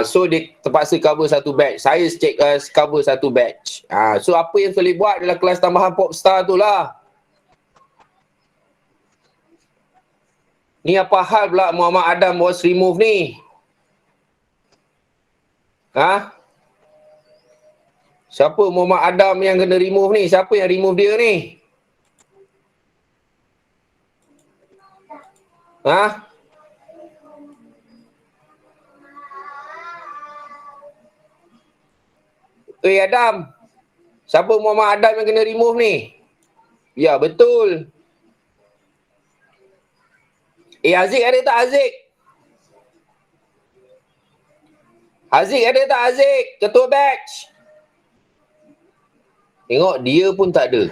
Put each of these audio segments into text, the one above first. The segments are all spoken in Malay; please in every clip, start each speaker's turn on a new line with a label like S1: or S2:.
S1: So dia terpaksa cover satu batch. Saya cover satu batch. So apa yang boleh buat dalam kelas tambahan Popstar tu lah. Ni apa hal pula Muhammad Adam was remove ni? Siapa Muhammad Adam yang kena remove ni? Siapa yang remove dia ni? Adam. Siapa Muhammad Adam yang kena remove ni? Ya, betul. Haziq ada tak Haziq? Haziq ada tak Haziq? Ketua batch. Tengok dia pun tak ada.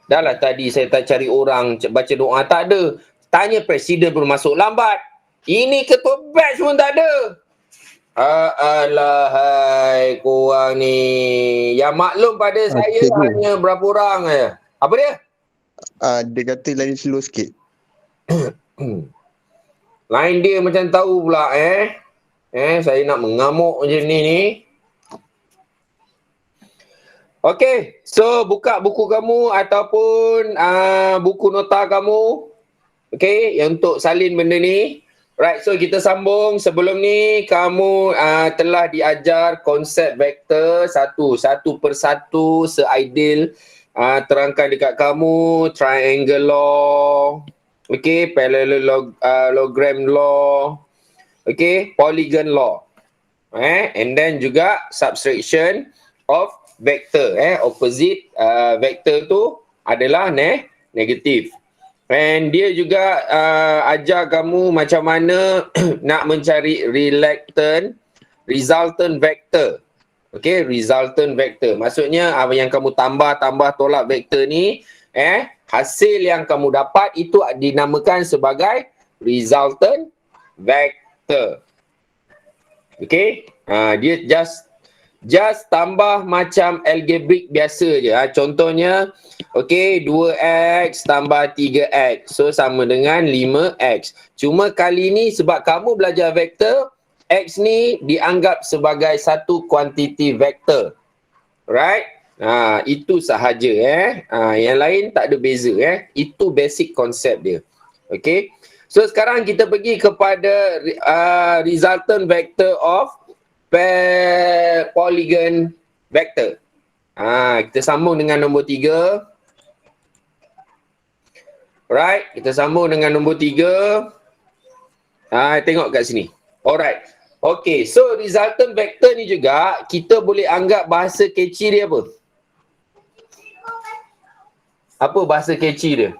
S1: Dah lah tadi saya tak cari orang baca doa, tak ada. Tanya presiden pun masuk lambat. Ini ketua batch pun tak ada. Alahai korang ni. Yang maklum pada saya hanya berapa orang je. Apa dia?
S2: Dia kata lain slow sikit.
S1: Lain dia macam tahu pula saya nak mengamuk je ni. Okay, so buka buku kamu ataupun buku nota kamu. Okay, yang untuk salin benda ni. Right, so kita sambung. Sebelum ni kamu telah diajar konsep vektor satu persatu se-ideal. Terangkan dekat kamu triangle law. Okay, parallelogram law. Okay, polygon law. And then juga subtraction of vector. Opposite vector tu adalah negatif. And dia juga ajar kamu macam mana nak mencari resultant vector. Okay, resultant vector. Maksudnya apa yang kamu tambah tolak vector ni, hasil yang kamu dapat itu dinamakan sebagai resultant vector. Okay, dia just tambah macam algebraic biasa je. Contohnya, okay, 2x tambah 3x. So, sama dengan 5x. Cuma kali ni sebab kamu belajar vektor, x ni dianggap sebagai satu kuantiti vektor. Right? Itu sahaja. Yang lain tak ada beza. Itu basic konsep dia. Okay. So, sekarang kita pergi kepada resultant vector of polygon vector. Kita sambung dengan nombor 3. Right, kita sambung dengan nombor 3. Tengok kat sini. Alright. Okay, so resultant vector ni juga kita boleh anggap bahasa catchy dia apa? Apa bahasa catchy dia?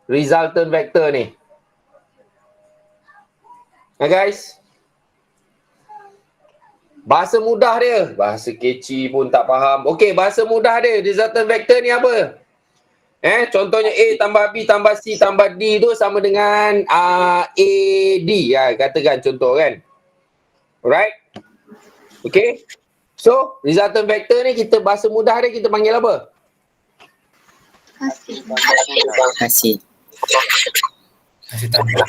S1: Resultant vector ni. Guys? Bahasa mudah dia. Bahasa catchy pun tak faham. Okey, bahasa mudah dia. Resultant vector ni apa? Contohnya A tambah B tambah C tambah D tu sama dengan AD. Katakan contoh kan. Alright? Okey. So, resultant vector ni kita bahasa mudah dia kita panggil apa?
S3: Hasil. Hasil tambah.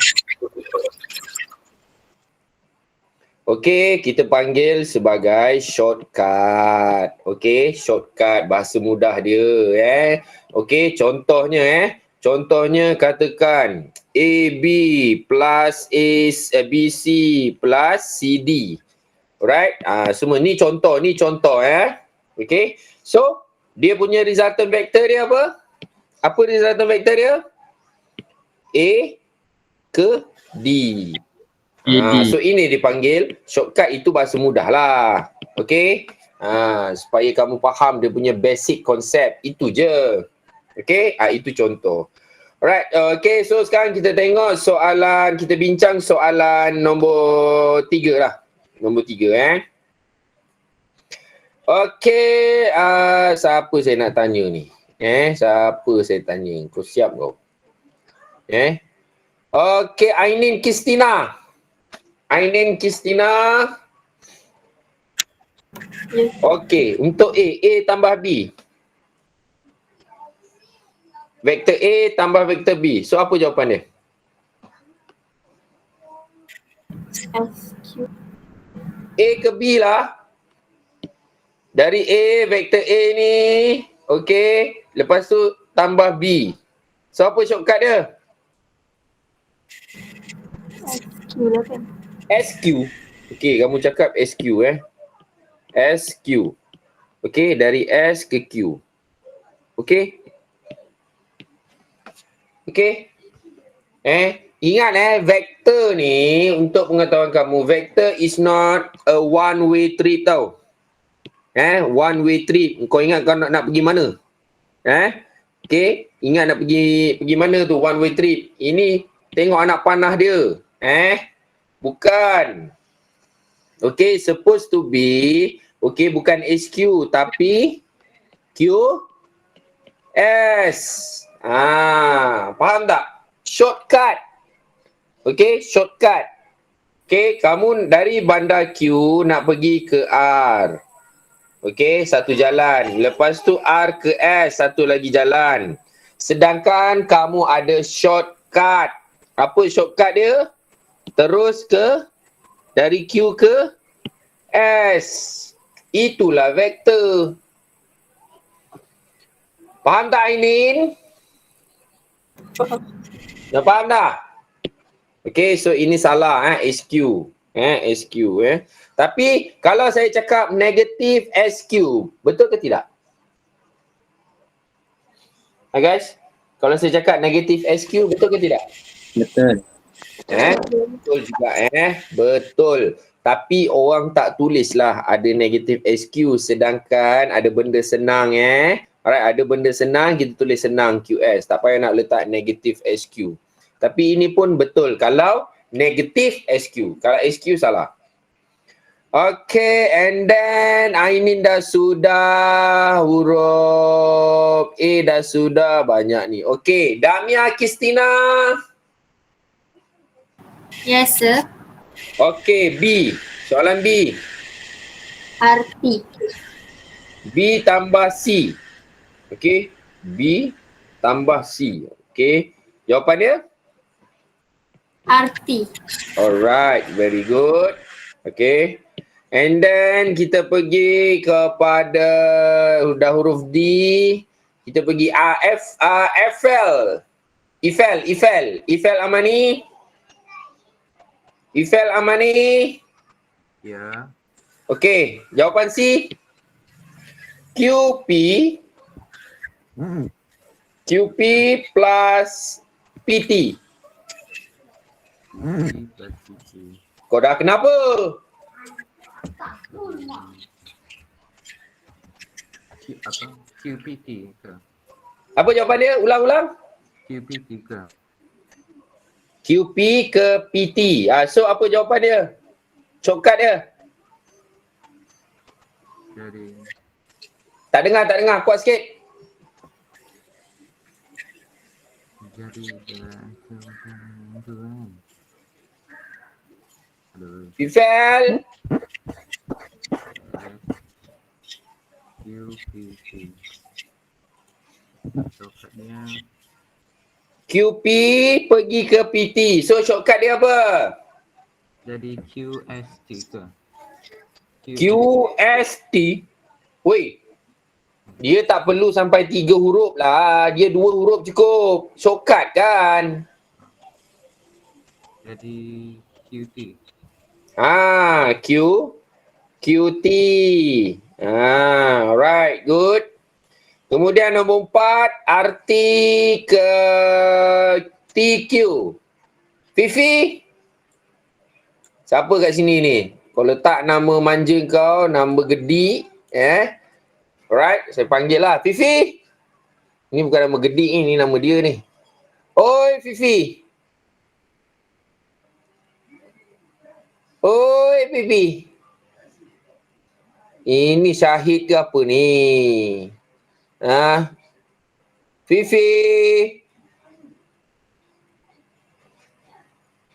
S1: Okey, kita panggil sebagai shortcut. Okey, shortcut bahasa mudah dia Okey, contohnya katakan AB plus BC plus CD. Alright? Semua ni contoh Okey. So, dia punya resultant vector dia apa? Apa resultant vector dia? A ke D. So ini dipanggil shortcut, itu bahasa mudah lah. Okay. Supaya kamu faham dia punya basic konsep. Itu je. Okay. Itu contoh. Alright. Okay. So sekarang kita tengok soalan. Kita bincang soalan nombor 3 lah. Nombor 3 Okay. Siapa saya nak tanya ni? Siapa saya tanya? Kau siap kau? Okay. Ainin Kristina. Okey, untuk A tambah B. Vektor A tambah vektor B. So apa jawapan dia?
S4: SQ.
S1: A ke B lah. Dari A, vektor A ni. Okay. Lepas tu tambah B. So apa shortcut dia?
S4: SQ lah kan.
S1: SQ. Okay, kamu cakap SQ SQ. Okay, dari S ke Q. Okay. Okay. Ingat vektor ni untuk pengetahuan kamu, vektor is not a one way trip tau. One way trip. Kau ingat kau nak pergi mana? Okay, ingat nak pergi mana tu one way trip. Ini tengok anak panah dia. Bukan. Okay, supposed to be, okay, bukan SQ tapi QS. Faham tak? Shortcut. Okay, shortcut. Okay, kamu dari bandar Q nak pergi ke R. Okay, satu jalan. Lepas tu R ke S, satu lagi jalan. Sedangkan kamu ada shortcut. Apa shortcut dia? Terus ke dari Q ke S. Itulah vektor. Faham tak Ainin? Dah faham tak? Okay, so ini salah SQ. SQ. Tapi kalau saya cakap negatif SQ, betul ke tidak? Guys, kalau saya cakap negatif SQ, betul ke tidak?
S3: Betul.
S1: Betul juga betul. Tapi orang tak tulislah ada negatif SQ sedangkan ada benda senang Alright, ada benda senang kita tulis senang QS. Tak payah nak letak negatif SQ. Tapi ini pun betul kalau negatif SQ. Kalau SQ salah. Okay, and then Ainin dah sudah, huruf A dah sudah, banyak ni. Okay, Damia Kristina.
S4: Yes, sir.
S1: Okay, B. Soalan B.
S4: RT.
S1: B tambah C. Okay, B tambah C. Okay, jawapan dia?
S4: RT.
S1: Alright, very good. Okay. And then kita pergi kepada dah huruf D. Kita pergi Eiffel. Eiffel Amani. Eiffel Amani.
S5: Ya.
S1: Okay, jawapan C. QP. QP plus PT. Kau dah kenapa?
S5: QPT ke?
S1: Apa jawapan dia? Ulang-ulang.
S5: QPT ke?
S1: QP ke PT. So apa jawapan dia? Shortcut dia.
S5: Jadi
S1: Tak dengar. Kuat sikit. Eiffel.
S5: QPT. Shortcutnya
S1: QP pergi ke PT. So shortcut dia apa?
S5: jadi QST ke?
S1: QST. Woi. Dia tak perlu sampai 3 huruf lah. Dia 2 huruf cukup. Shortcut kan?
S5: Jadi QT.
S1: QT. Alright, good. Kemudian nombor 4, RT ke TQ. Fifi? Siapa kat sini ni? Kau letak nama manja kau, nama gedik. Alright, saya panggil lah. Fifi? Ini bukan nama gedik ni, nama dia ni. Oi Fifi. Oi Fifi. Ini Syahid ke apa ni? Fifi.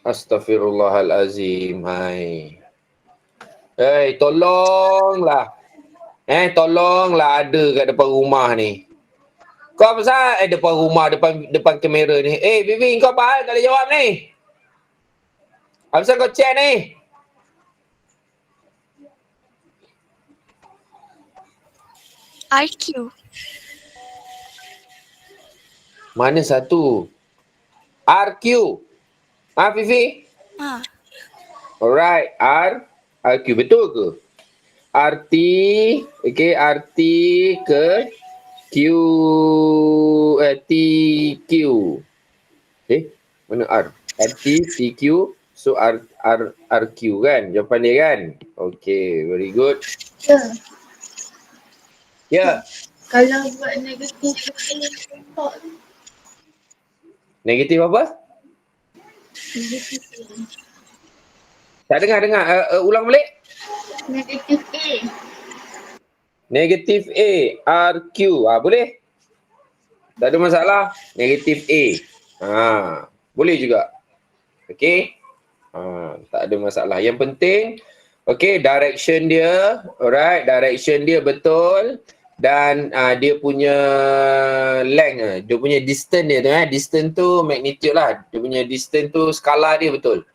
S1: Astaghfirullahalazim. Hai. Tolonglah. Tolonglah ada kat depan rumah ni. Kau apa pasal depan rumah, depan kamera ni. Fifi, kau apa hal tak boleh jawab ni? Apa pasal kau chat ni?
S6: RQ.
S1: Mana satu? RQ. Fifi?
S6: Ha.
S1: Alright, RQ betul ke? RT, okay, RT ke Q, TQ. Mana R? RT, TQ, so RQ kan? Jawapan dia kan? Okay, very good.
S4: Ya.
S1: Ya,
S4: Kalau buat negatif contoh
S1: negatif apa?
S4: negatif
S1: Tak dengar. Ulang balik.
S4: negatif A.
S1: Negatif A, RQ. Boleh? Tak ada masalah. Negatif A. Boleh juga. Okay. Tak ada masalah. Yang penting, okay, direction dia. Alright, direction dia betul. Dan dia punya length, dia punya distance dia tu. Distance tu magnitude lah. Dia punya distance tu skala dia betul.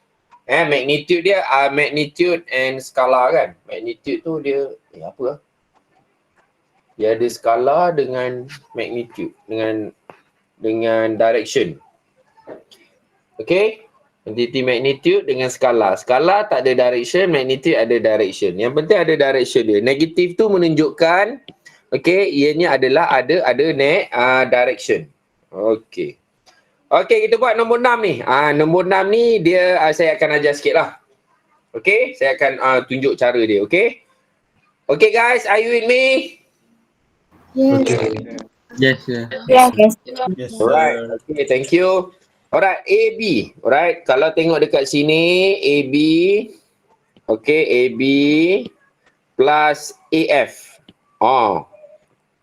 S1: Magnitude dia, magnitude and skala kan. Magnitude tu dia, apa lah? Dia ada skala dengan magnitude, dengan direction. Okay? Quantity magnitude dengan skala. Skala tak ada direction, magnitude ada direction. Yang penting ada direction dia. Negatif tu menunjukkan, okay, ianya adalah ada direction. Okay. Okay, kita buat nombor 6 ni. Nombor 6 ni dia saya akan ajar sikit lah. Okay, saya akan tunjuk cara dia. Okay? Okay guys, are you with me?
S4: Yes.
S5: Yes, sir.
S3: Yes,
S1: Alright, okay, thank you. Alright, AB. Alright, kalau tengok dekat sini, AB, okay, AB plus AF.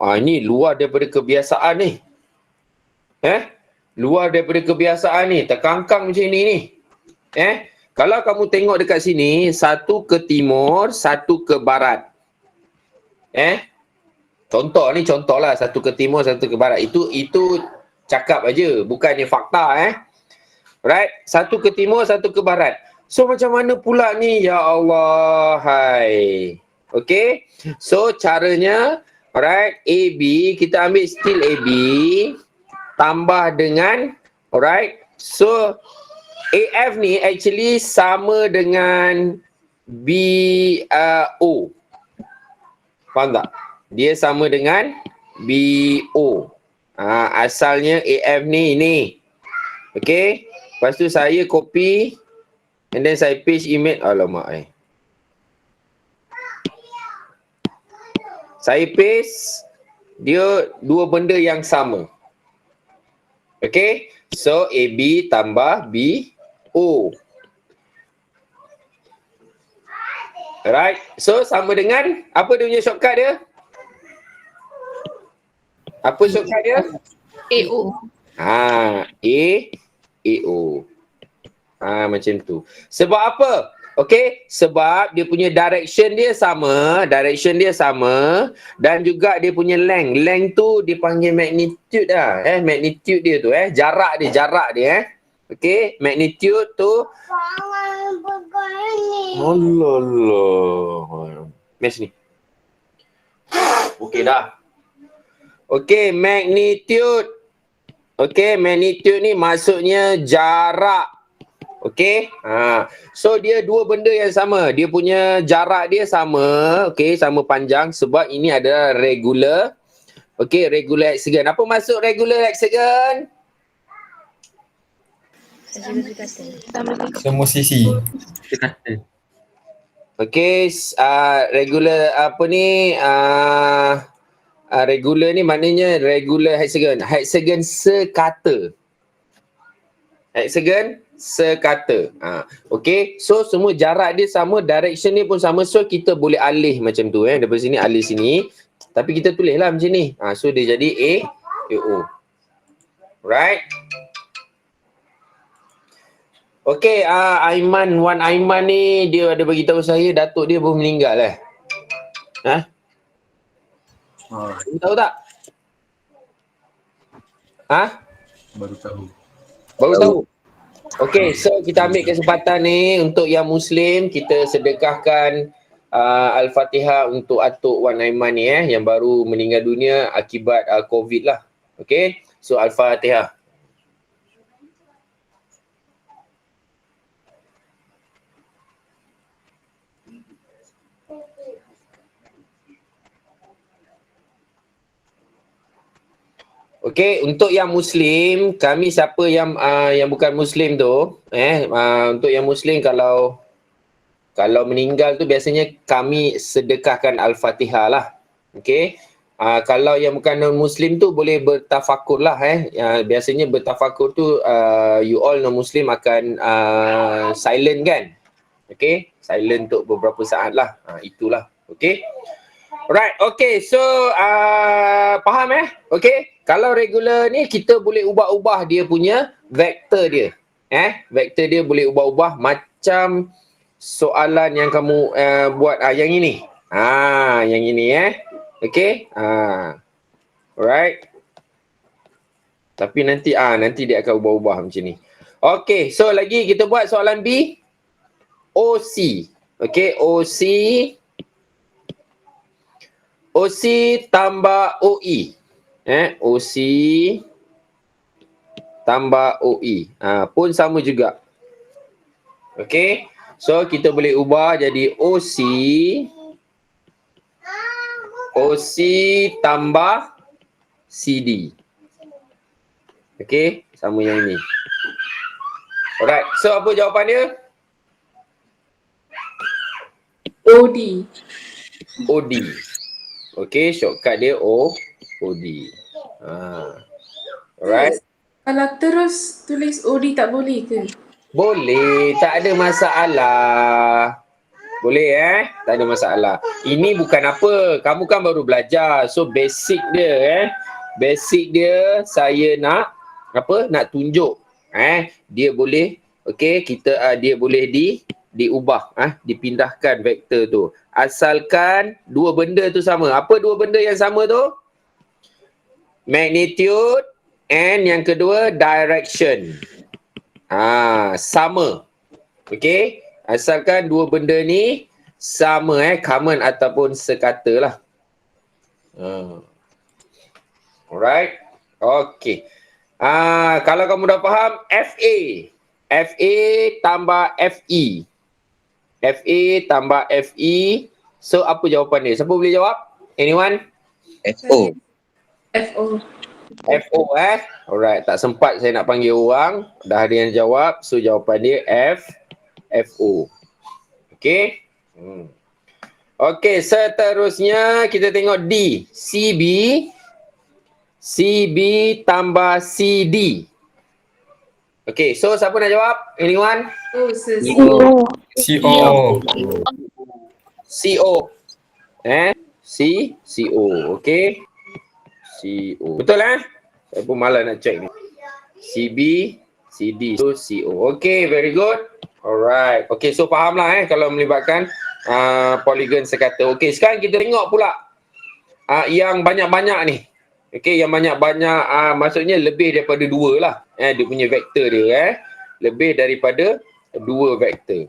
S1: Ini luar daripada kebiasaan ni. Luar daripada kebiasaan ni, terkangkang macam ni. Kalau kamu tengok dekat sini, satu ke timur, satu ke barat. Contoh lah, satu ke timur, satu ke barat. Itu cakap aja, bukannya fakta. Right? Satu ke timur, satu ke barat. So macam mana pula ni? Ya Allah, hai. Okay? So caranya, alright, AB, kita ambil still AB, tambah dengan, alright, so AF ni actually sama dengan BO. Faham tak? Dia sama dengan BO. Asalnya AF ni. Okay. Lepas tu saya copy and then saya paste image. Alamak. Saya paste. Dia dua benda yang sama. Okay. So AB tambah BO. Alright. So sama dengan apa dia punya shortcut dia? Apa shortcut dia?
S4: AO.
S1: AO. Macam tu. Sebab apa? Okay, sebab dia punya direction dia sama dan juga dia punya length. Length tu dipanggil magnitude dah. Magnitude dia tu jarak dia. Okay, magnitude tu Allah. Mes ni. Okay dah. Okay, magnitude. Okay, magnitude ni maksudnya jarak. Okay. So dia dua benda yang sama. Dia punya jarak dia sama. Okay, sama panjang sebab ini adalah regular. Okay, regular hexagon. Apa maksud regular hexagon?
S3: Semua sisi.
S1: Okay, regular apa ni? Regular ni maknanya regular hexagon. Hexagon sekata. Okay, so semua jarak dia sama, direction ni pun sama. So kita boleh alih macam tu. Daripada sini alih sini. Tapi kita tulis lah macam ni. So dia jadi AO. Right? Okay, Wan Aiman ni dia ada bagi tahu saya datuk dia baru meninggal tahu tak?
S3: Baru tahu.
S1: Baru tahu. Okay, so kita ambil kesempatan ni untuk yang Muslim, kita sedekahkan Al-Fatihah untuk Atuk Wan Aiman ni yang baru meninggal dunia akibat COVID lah. Okay, so Al-Fatihah. Okey, untuk yang Muslim, kami siapa yang bukan Muslim tu, untuk yang Muslim kalau meninggal tu biasanya kami sedekahkan Al-Fatihah lah. Okey. Kalau yang bukan non-Muslim tu boleh bertafakur lah. Biasanya bertafakur tu you all non-Muslim akan silent kan. Okey, silent untuk beberapa saat lah. Itulah. Okey. Alright, okay. So, faham Okay. Kalau regular ni, kita boleh ubah-ubah dia punya vektor dia. Vektor dia boleh ubah-ubah macam soalan yang kamu buat yang ini. Yang ini Okay. Alright. Tapi nanti dia akan ubah-ubah macam ni. Okay, so lagi kita buat soalan B. OC. Okay, OC tambah OE. OC tambah OE. Pun sama juga. Okay. So, kita boleh ubah jadi OC tambah CD. Okay. Sama yang ini. Alright. So, apa jawapan dia?
S6: OD.
S1: Okay. Shortcut dia OD. Alright.
S6: Kalau terus tulis OD tak boleh ke?
S1: Boleh, tak ada masalah. Boleh tak ada masalah. Ini bukan apa, kamu kan baru belajar. So basic dia basic dia saya nak tunjuk. Dia boleh dia boleh diubah, dipindahkan vektor tu. Asalkan dua benda tu sama. Apa dua benda yang sama tu? Magnitude and yang kedua direction. Sama. Okay. Asalkan dua benda ni sama common ataupun sekata lah. Alright. Okay. Kalau kamu dah faham, FA tambah FE. FA tambah FE. So apa jawapan dia? Siapa boleh jawab? Anyone?
S2: FO.
S1: Alright, tak sempat saya nak panggil orang. Dah ada yang jawab. So jawapan dia FO. Okay. Okay, seterusnya kita tengok D. CB tambah CD. Okay, so siapa nak jawab? Anyone?
S3: CO.
S1: CO. Okay. CO. Betul Saya pun malas nak check ni. CB, CD, so CO. Okay, very good. Alright. Okay, so faham lah kalau melibatkan polygon sekata. Okay, sekarang kita tengok pula yang banyak-banyak ni. Okay, yang banyak-banyak maksudnya lebih daripada dua lah. Dia punya vektor dia. Lebih daripada dua vektor.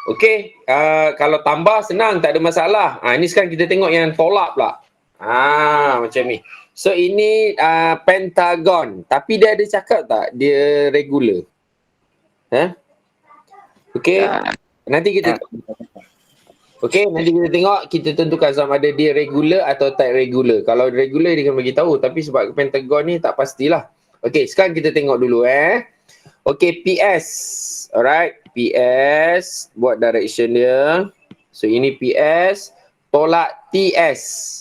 S1: Okay, kalau tambah senang, tak ada masalah. Ini sekarang kita tengok yang tolak pula. Macam ni. So ini pentagon. Tapi dia ada cakap tak dia regular? Okay. Nanti kita tengok, kita tentukan sama ada dia regular atau tak regular. Kalau regular dia akan bagi tahu, tapi sebab pentagon ni tak pastilah. Okay, sekarang kita tengok dulu Okay, PS. Alright, PS buat direction dia. So ini PS tolak TS.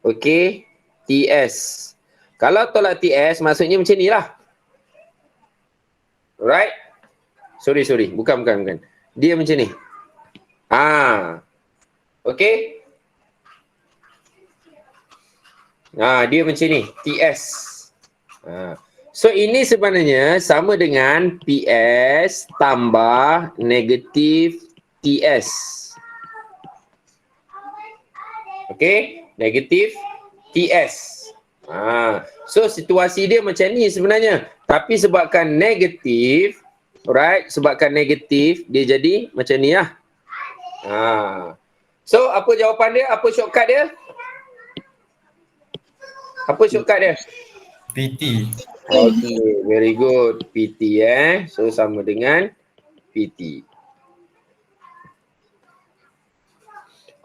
S1: Okay, TS. Kalau tolak TS maksudnya macam ni lah. Alright. Sorry. Bukan. Dia macam ni. Okay. Dia macam ni. TS. So ini sebenarnya sama dengan PS tambah negatif TS. Okay. Negatif TS. So situasi dia macam ni sebenarnya. Tapi sebabkan negatif, Alright, sebabkan negatif dia jadi macam ni lah. So apa jawapan dia? Apa shortcut dia? Apa shortcut dia?
S3: PT.
S1: Okay, very good. PT So sama dengan PT.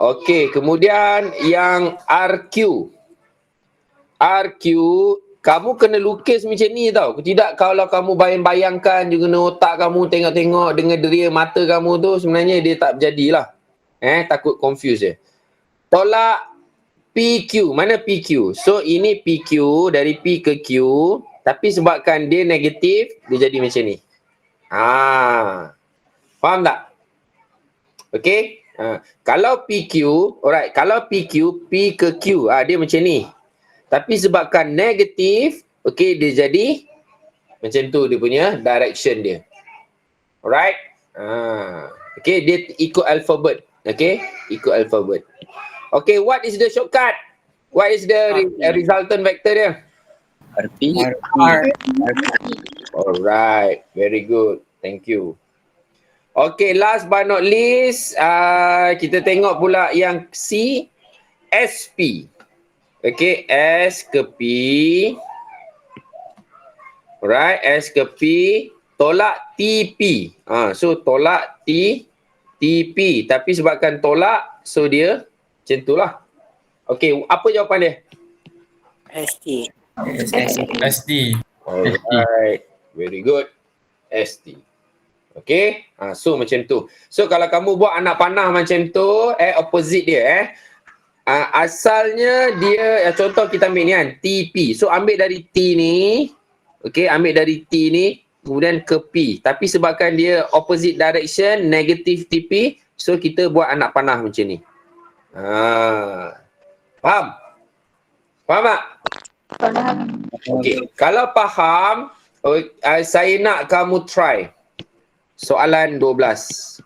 S1: Okay, kemudian yang RQ. RQ, kamu kena lukis macam ni tau. Tidak kalau kamu bayang-bayangkan juga kena otak kamu tengok-tengok dengan deria mata kamu tu, sebenarnya dia tak berjadilah. Takut confuse je. Tolak PQ. Mana PQ? So ini PQ dari P ke Q, tapi sebabkan dia negatif, dia jadi macam ni. Faham tak? Okay? Kalau PQ, alright, kalau PQ, P ke Q, dia macam ni. Tapi sebabkan negatif, okay, dia jadi macam tu dia punya direction dia. Alright? Okay, dia ikut alphabet. Okay, ikut alphabet. Okay, what is the shortcut? What is the resultant vector dia?
S2: RP.
S1: Alright, very good. Thank you. Okay, last but not least, kita tengok pula yang C, SP. Okay, S ke P. Alright, S ke P. Tolak TP. So, tolak TP. Tapi sebabkan tolak, so dia macam tu lah. Okay, apa jawapan dia?
S7: ST.
S3: SD.
S1: Alright, very good. ST. Okay, so macam tu. So kalau kamu buat anak panah macam tu, opposite dia asalnya dia, contoh kita ambil ni kan, TP. So ambil dari T ni, okay, ambil dari T ni, kemudian ke P. Tapi sebabkan dia opposite direction, negative TP, so kita buat anak panah macam ni. Faham? Faham tak? Okay, kalau faham, saya nak kamu try. Soalan 12.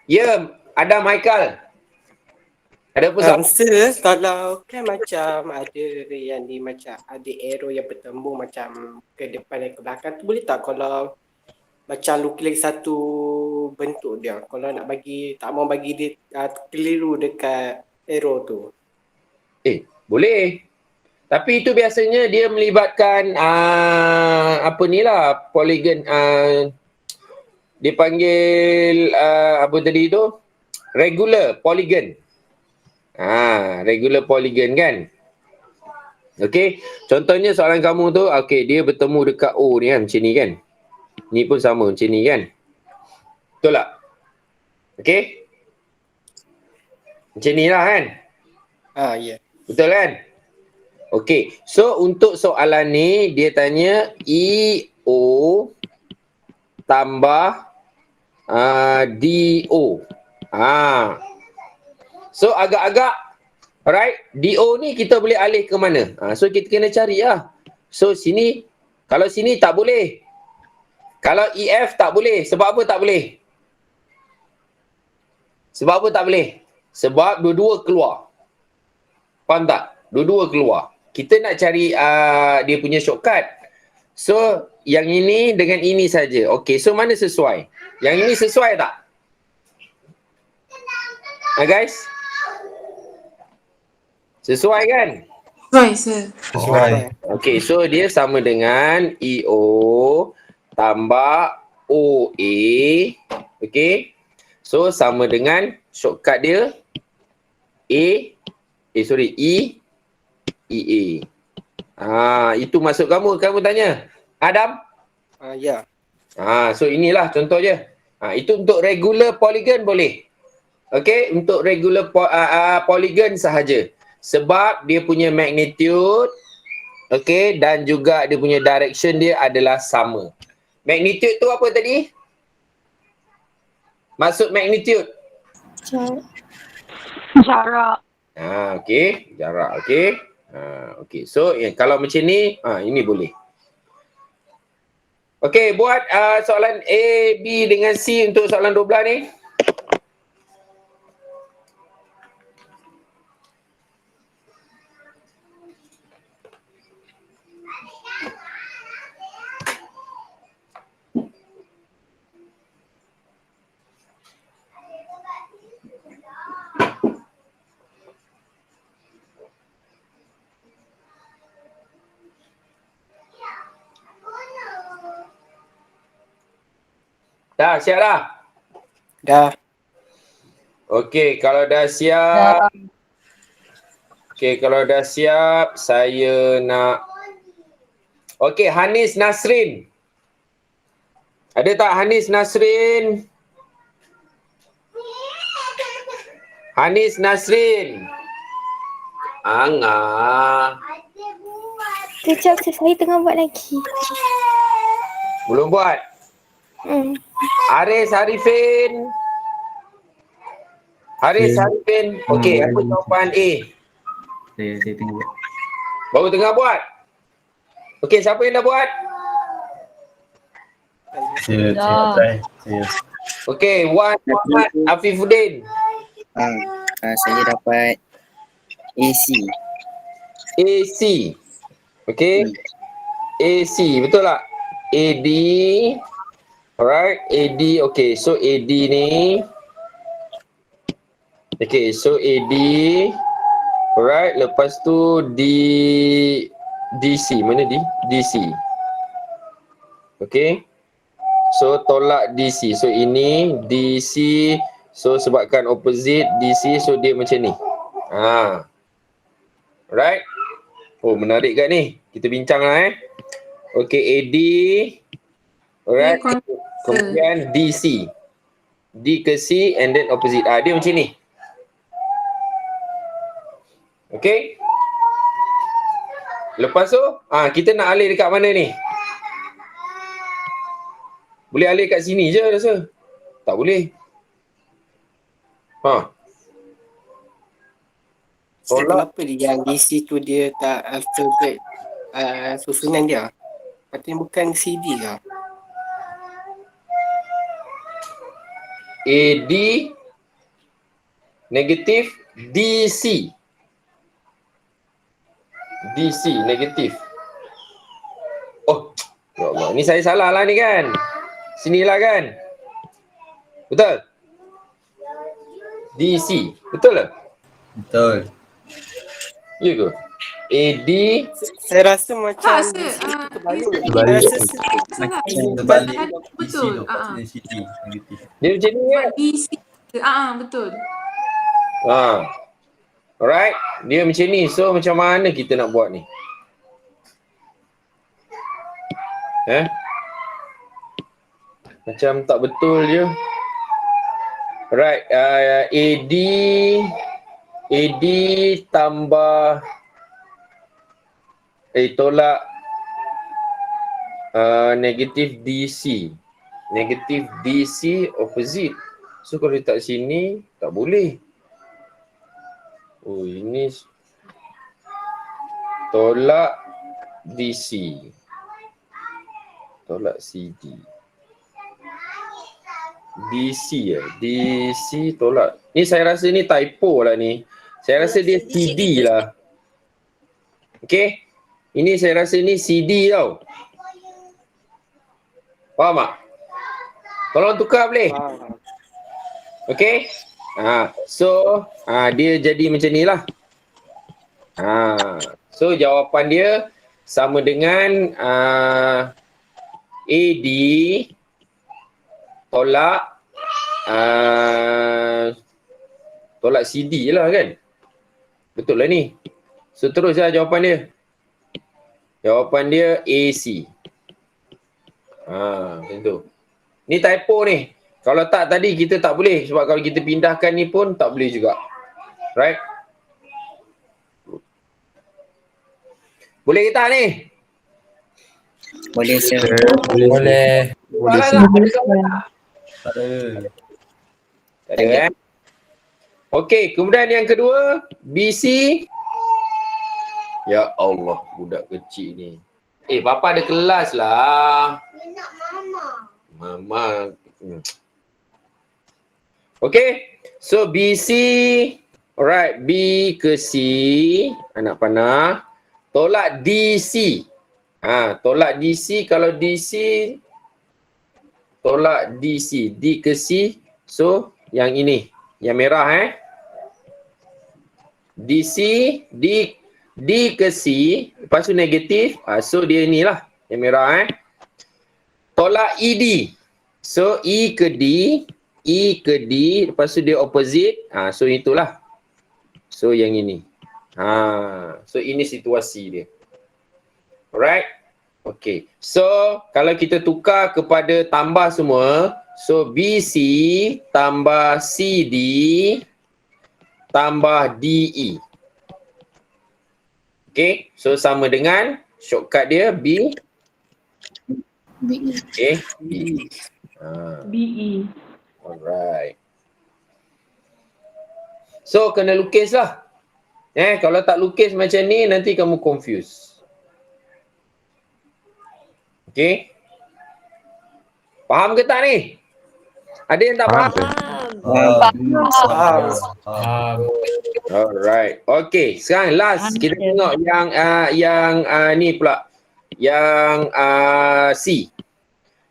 S1: Ya, ada Michael. Ada apa soalan?
S7: Sir, kalau kan macam ada yang ni macam ada arrow yang bertembung macam ke depan dan ke belakang tu, boleh tak kalau macam lukis satu bentuk dia, kalau nak bagi, tak mau bagi dia keliru dekat arrow tu?
S1: Boleh. Tapi itu biasanya dia melibatkan apa ni lah, polygon, dia panggil apa tadi tu? Regular polygon. Regular polygon kan? Okey, contohnya soalan kamu tu, okey, dia bertemu dekat O ni kan, macam ni kan? Ni pun sama macam ni kan? Betul tak? Okey? Macam ni lah kan?
S7: Ya.
S1: Betul kan? Okey, so untuk soalan ni dia tanya EO tambah DO. So agak-agak, alright, DO ni kita boleh alih ke mana? So kita kena cari lah. So sini, kalau sini tak boleh. Kalau EF tak boleh. Sebab apa tak boleh? Sebab apa tak boleh? Sebab dua-dua keluar. Faham tak? Dua-dua keluar. Kita nak cari dia punya shortcut. So, yang ini dengan ini saja. Okey, so mana sesuai? Yang ini sesuai tak? Guys? Sesuai kan?
S6: Right, sir.
S3: Sesuai.
S1: Okey, so dia sama dengan EO tambah OA. Okey. So, sama dengan shortcut dia EA. Itu maksud kamu tanya. Adam?
S7: Ya.
S1: So inilah contoh je. Itu untuk regular polygon boleh. Okey, untuk regular polygon sahaja. Sebab dia punya magnitude, okey, dan juga dia punya direction dia adalah sama. Magnitude tu apa tadi? Maksud magnitude?
S4: Jarak.
S1: Okey, jarak, okey. Okey, so kalau macam ni, ini boleh. Okey, buat soalan A, B dengan C untuk soalan 12 ni. Dah, siap dah?
S7: Dah.
S1: Okey, kalau dah siap. Okey, kalau dah siap, saya nak... Okey, Hanis Nasrin. Ada tak Hanis Nasrin? Hanis Nasrin. Angah.
S8: Kejap, saya tengah buat lagi.
S1: Belum buat? Haris Harifin. Haris Harifin. Okey, apa jawapan A?
S5: Saya tengok buat.
S1: Baru tengah buat? Okey, siapa yang dah buat?
S3: Saya try. Saya.
S1: Okey, Wan Muhammad Afifuddin.
S9: Saya dapat AC.
S1: AC. Okey. AC, betul tak? AD. Alright, AD. Okey, so AD ni. Okey, so AD. Alright, lepas tu DC. Mana D? DC. Okey. So tolak DC. So ini DC. So sebabkan opposite DC, so dia macam ni. Alright. Oh, menarik kan ni? Kita bincang lah Okey, AD. Alright. Kemudian DC. D ke C and then opposite. Dia macam ni. Okey. Lepas tu, kita nak alih dekat mana ni? Boleh alih kat sini je rasa. Tak boleh.
S7: Kenapa yang DC tu dia tak alphabet susunan dia? Patutnya bukan CD lah.
S1: AD negatif DC. DC negatif. Oh, ya Allah. Ni saya salah lah ni kan. Sinilah kan. Betul? DC. Betul tak?
S3: Betul.
S1: Ya ke? AD.
S7: Saya rasa macam
S6: Tak,
S7: DC
S6: saya,
S7: tu terbalik.
S3: Terbalik.
S7: Saya rasa
S6: Sangat.
S3: Terbalik.
S6: Betul.
S3: DC negatif.
S1: Dia macam ni kan?
S6: DC. Betul.
S1: Alright. Dia macam ni. So macam mana kita nak buat ni? Macam tak betul je. Right. AD tambah tolak negatif DC. Negatif DC opposite. So kalau letak sini tak boleh. Oh, ini tolak DC. Tolak CD. DC DC tolak. Ni saya rasa ni typo lah ni. Saya rasa dia CD lah. Okay. Ini saya rasa ni CD tau. Faham tak? Tolong tukar boleh? Okay. So dia jadi macam ni lah. So jawapan dia sama dengan AD tolak CD lah kan. Betul lah ni. So terus lah jawapan dia. Jawapan dia AC. Macam tu. Ni typo ni. Kalau tak tadi kita tak boleh. Sebab kalau kita pindahkan ni pun tak boleh juga. Right? Boleh ke tak ni?
S9: Boleh sir.
S3: Boleh.
S1: Soalan tak? Ada soalan tak?
S3: Tak ada.
S1: Tak ada Okey, kemudian yang kedua, BC. Ya Allah, budak kecil ni. Papa ada kelas lah. Mama. Okey, so BC. Alright, B ke C. Anak panah. Tolak DC. Tolak DC. Kalau DC, tolak DC. D ke C. So, yang ini. Yang merah DC. D ke C. Lepas tu negatif. So, dia inilah. Yang merah Tolak ED. So E ke D, lepas tu dia opposite. So itulah. So yang ini. So ini situasi dia. Alright. Okay. So kalau kita tukar kepada tambah semua, so BC tambah CD tambah DE. Okay. So sama dengan shortcut dia B.
S4: BE.
S1: Okay. B.
S6: BE.
S1: Alright. So kena lukis lah. Kalau tak lukis macam ni nanti kamu confuse. Okay. Faham ke tak ni? Ada yang tak faham? Alright. Okay. Sekarang last kita tengok yang ni pula. Yang C.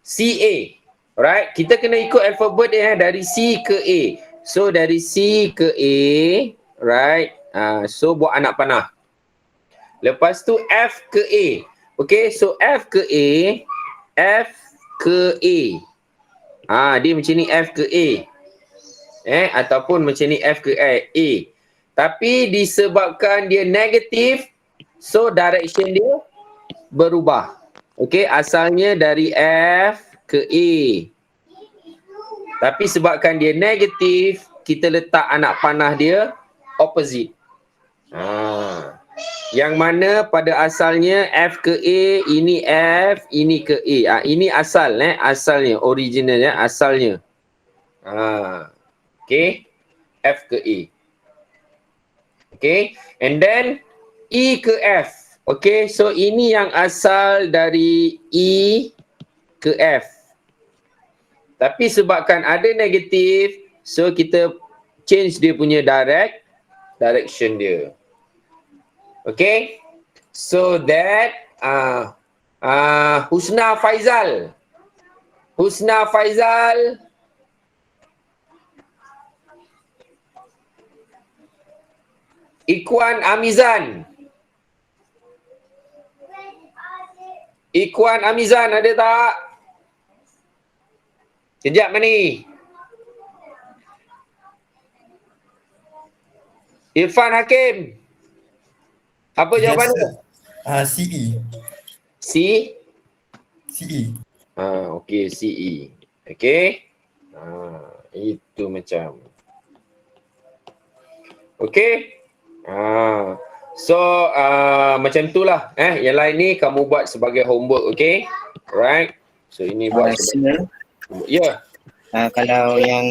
S1: CA. Alright. Kita kena ikut alfabet dia dari C ke A. So dari C ke A, right? So buat anak panah. Lepas tu F ke A. Okay, so F ke A, dia macam ni F ke A. Ataupun macam ni F ke A. Tapi disebabkan dia negatif, so direction dia berubah. Okay, asalnya dari F ke A. Tapi sebabkan dia negatif, kita letak anak panah dia opposite. Yang mana pada asalnya F ke A, ini F, ini ke A. Ini asal, asalnya, originalnya, asalnya. Okay, F ke A. Okay, and then E ke F. Okay, so ini yang asal dari E ke F. Tapi sebabkan ada negatif, so kita change dia punya direction dia. Okay, so that Husna Faizal, Ikwan Amizan ada tak? Kejap ni. Irfan Hakim. Apa jawapan dia?
S3: CE. CE.
S1: Okey, CE. Okey. Itu macam. Okey. So macam itulah. Yang lain ni kamu buat sebagai homework, okey? Alright. So ini buat sebagai homework.
S9: Kalau yang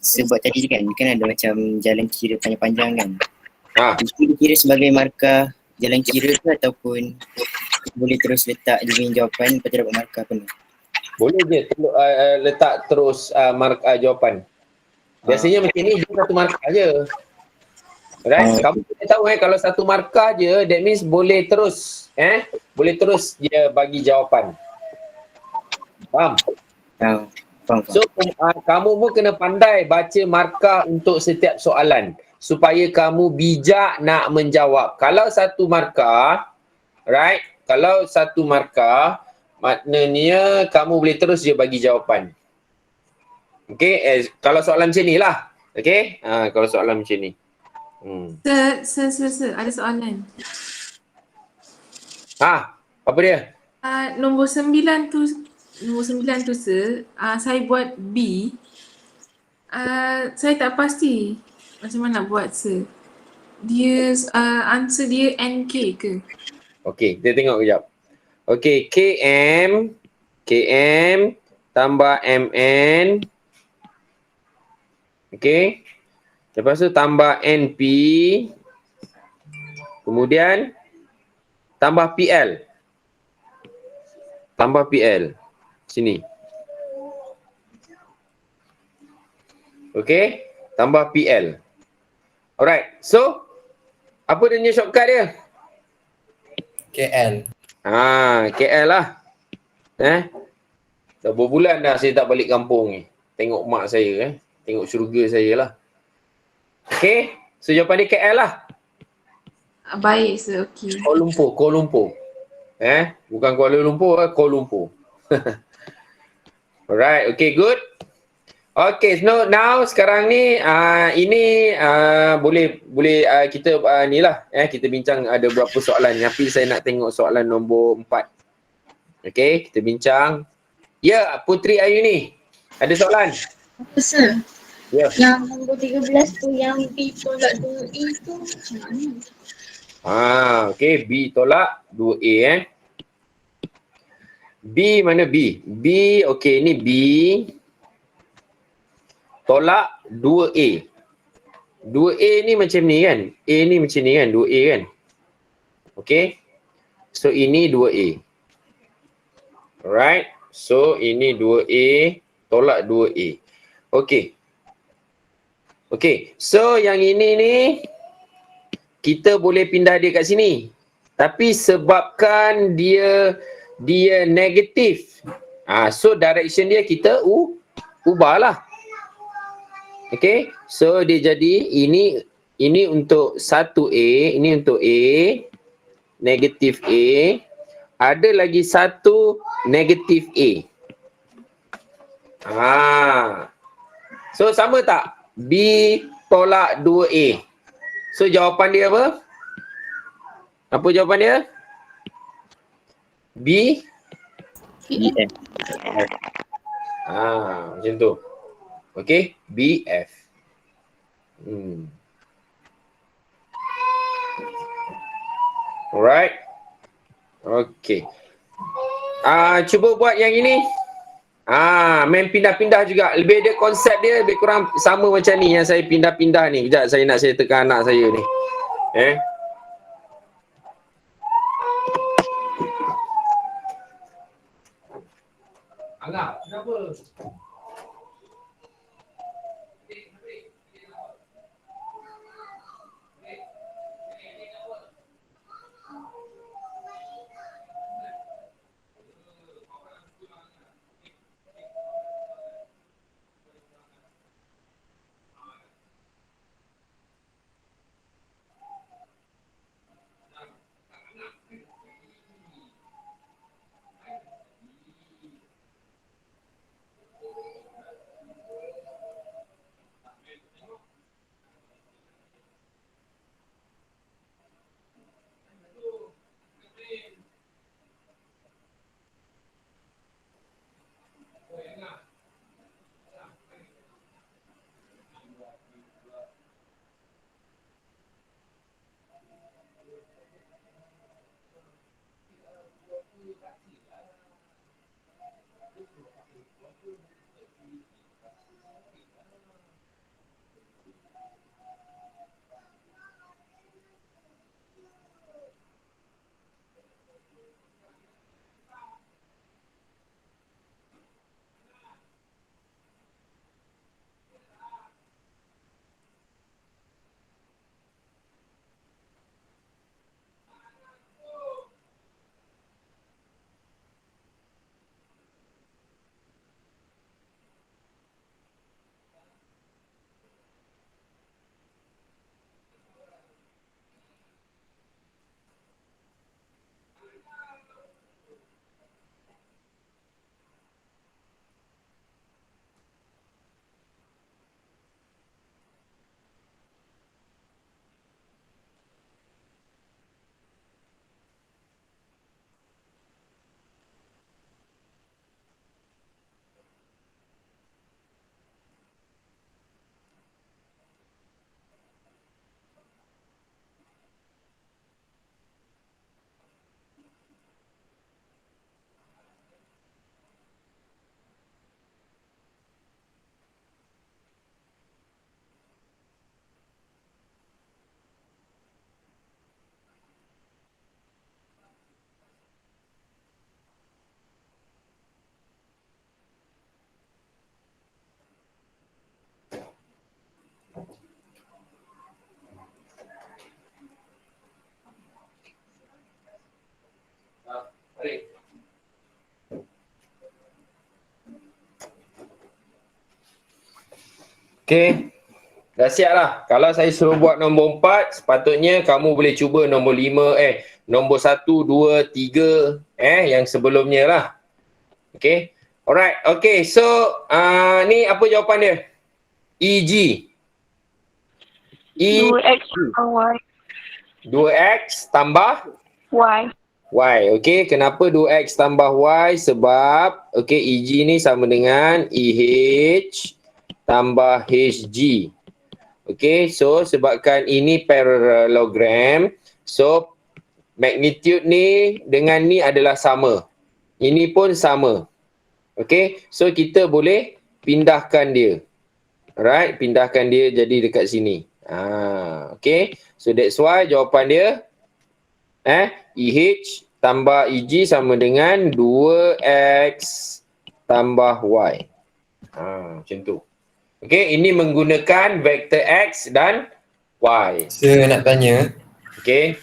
S9: sebut tadi kan ada macam jalan kira panjang-panjang kan. Itu dikira sebagai markah jalan kira ke ataupun boleh terus letak jenis jawapan lepas tu dapat markah penuh?
S1: Boleh je letak terus markah jawapan. Biasanya macam ni dia satu markah je. Right? Kamu kena tahu kalau satu markah je, that means boleh terus boleh terus dia bagi jawapan. Faham?
S9: Faham.
S1: So kamu pun kena pandai baca markah untuk setiap soalan supaya kamu bijak nak menjawab. Kalau satu markah, right? Kalau satu markah, maknanya kamu boleh terus je bagi jawapan. Okay? Kalau soalan macam ni lah. Okay? Kalau soalan macam ni.
S6: Sir, ada soalan.
S1: Apa dia?
S6: Nombor 9 tu sir, saya buat B. Saya tak pasti macam mana nak buat sir. Dia answer dia NK ke?
S1: Okey, kita tengok kejap. Okey, KM tambah MN. Okey. Lepas tu tambah NP. Kemudian tambah PL. Tambah PL. Sini. Okey, tambah PL. Alright. So, apa dia punya shortcut dia?
S3: KL.
S1: KL lah. Dah berbulan dah saya tak balik kampung ni. Tengok mak saya tengok syurga saya lah. Okey, so jawapan dia KL lah.
S6: Baik sir, okey.
S1: Kuala Lumpur. Bukan Kuala Lumpur, Kuala Lumpur. Alright, okay, good. Okay, so now sekarang ni ini boleh kita ni lah kita bincang ada beberapa soalan, tapi saya nak tengok soalan nombor 4. Okay, kita bincang. Ya, Putri Ayuni, ada soalan?
S4: Apa sir?
S1: Ya.
S4: Yang nombor 13 tu yang B tolak 2A tu macam mana?
S1: Okay, B tolak 2A B mana B? B, okay, ni B tolak 2A. 2A ni macam ni kan? A ni macam ni kan? 2A kan? Okay. So, ini 2A. Alright. So, ini 2A tolak 2A. Okay. Okay. So, yang ini ni kita boleh pindah dia kat sini. Tapi sebabkan dia negatif. So, direction dia kita ubahlah. Okay, so dia jadi ini untuk 1A, ini untuk A, negatif A. Ada lagi satu negatif A. So sama tak? B tolak 2A. So jawapan dia apa? Apa jawapan dia? B?
S9: BF.
S1: Macam tu. Okay, BF. Alright. Okay. Cuba buat yang ini. Main pindah-pindah juga. Lebih dia konsep dia lebih kurang sama macam ni yang saya pindah-pindah ni. Sekejap saya nak tekan anak saya ni. Alah, kenapa? Okay. Dah siap lah. Kalau saya suruh buat nombor 4, sepatutnya kamu boleh cuba nombor 5, nombor 1, 2, 3, yang sebelumnya lah. Okay. Alright, okay. So, ni apa jawapan dia? EG.
S8: 2x tambah y.
S1: 2x tambah
S8: Y.
S1: y. Okay, kenapa 2x tambah y? Sebab, okay, EG ni sama dengan EH tambah HG. Okay, so sebabkan ini parallelogram, so magnitude ni dengan ni adalah sama. Ini pun sama. Okay, so kita boleh pindahkan dia. Alright, pindahkan dia jadi dekat sini. Okay, so that's why jawapan dia EH tambah EG sama dengan 2x tambah y. Macam tu. Okay, ini menggunakan vektor x dan y.
S3: Saya nak tanya,
S1: Okay.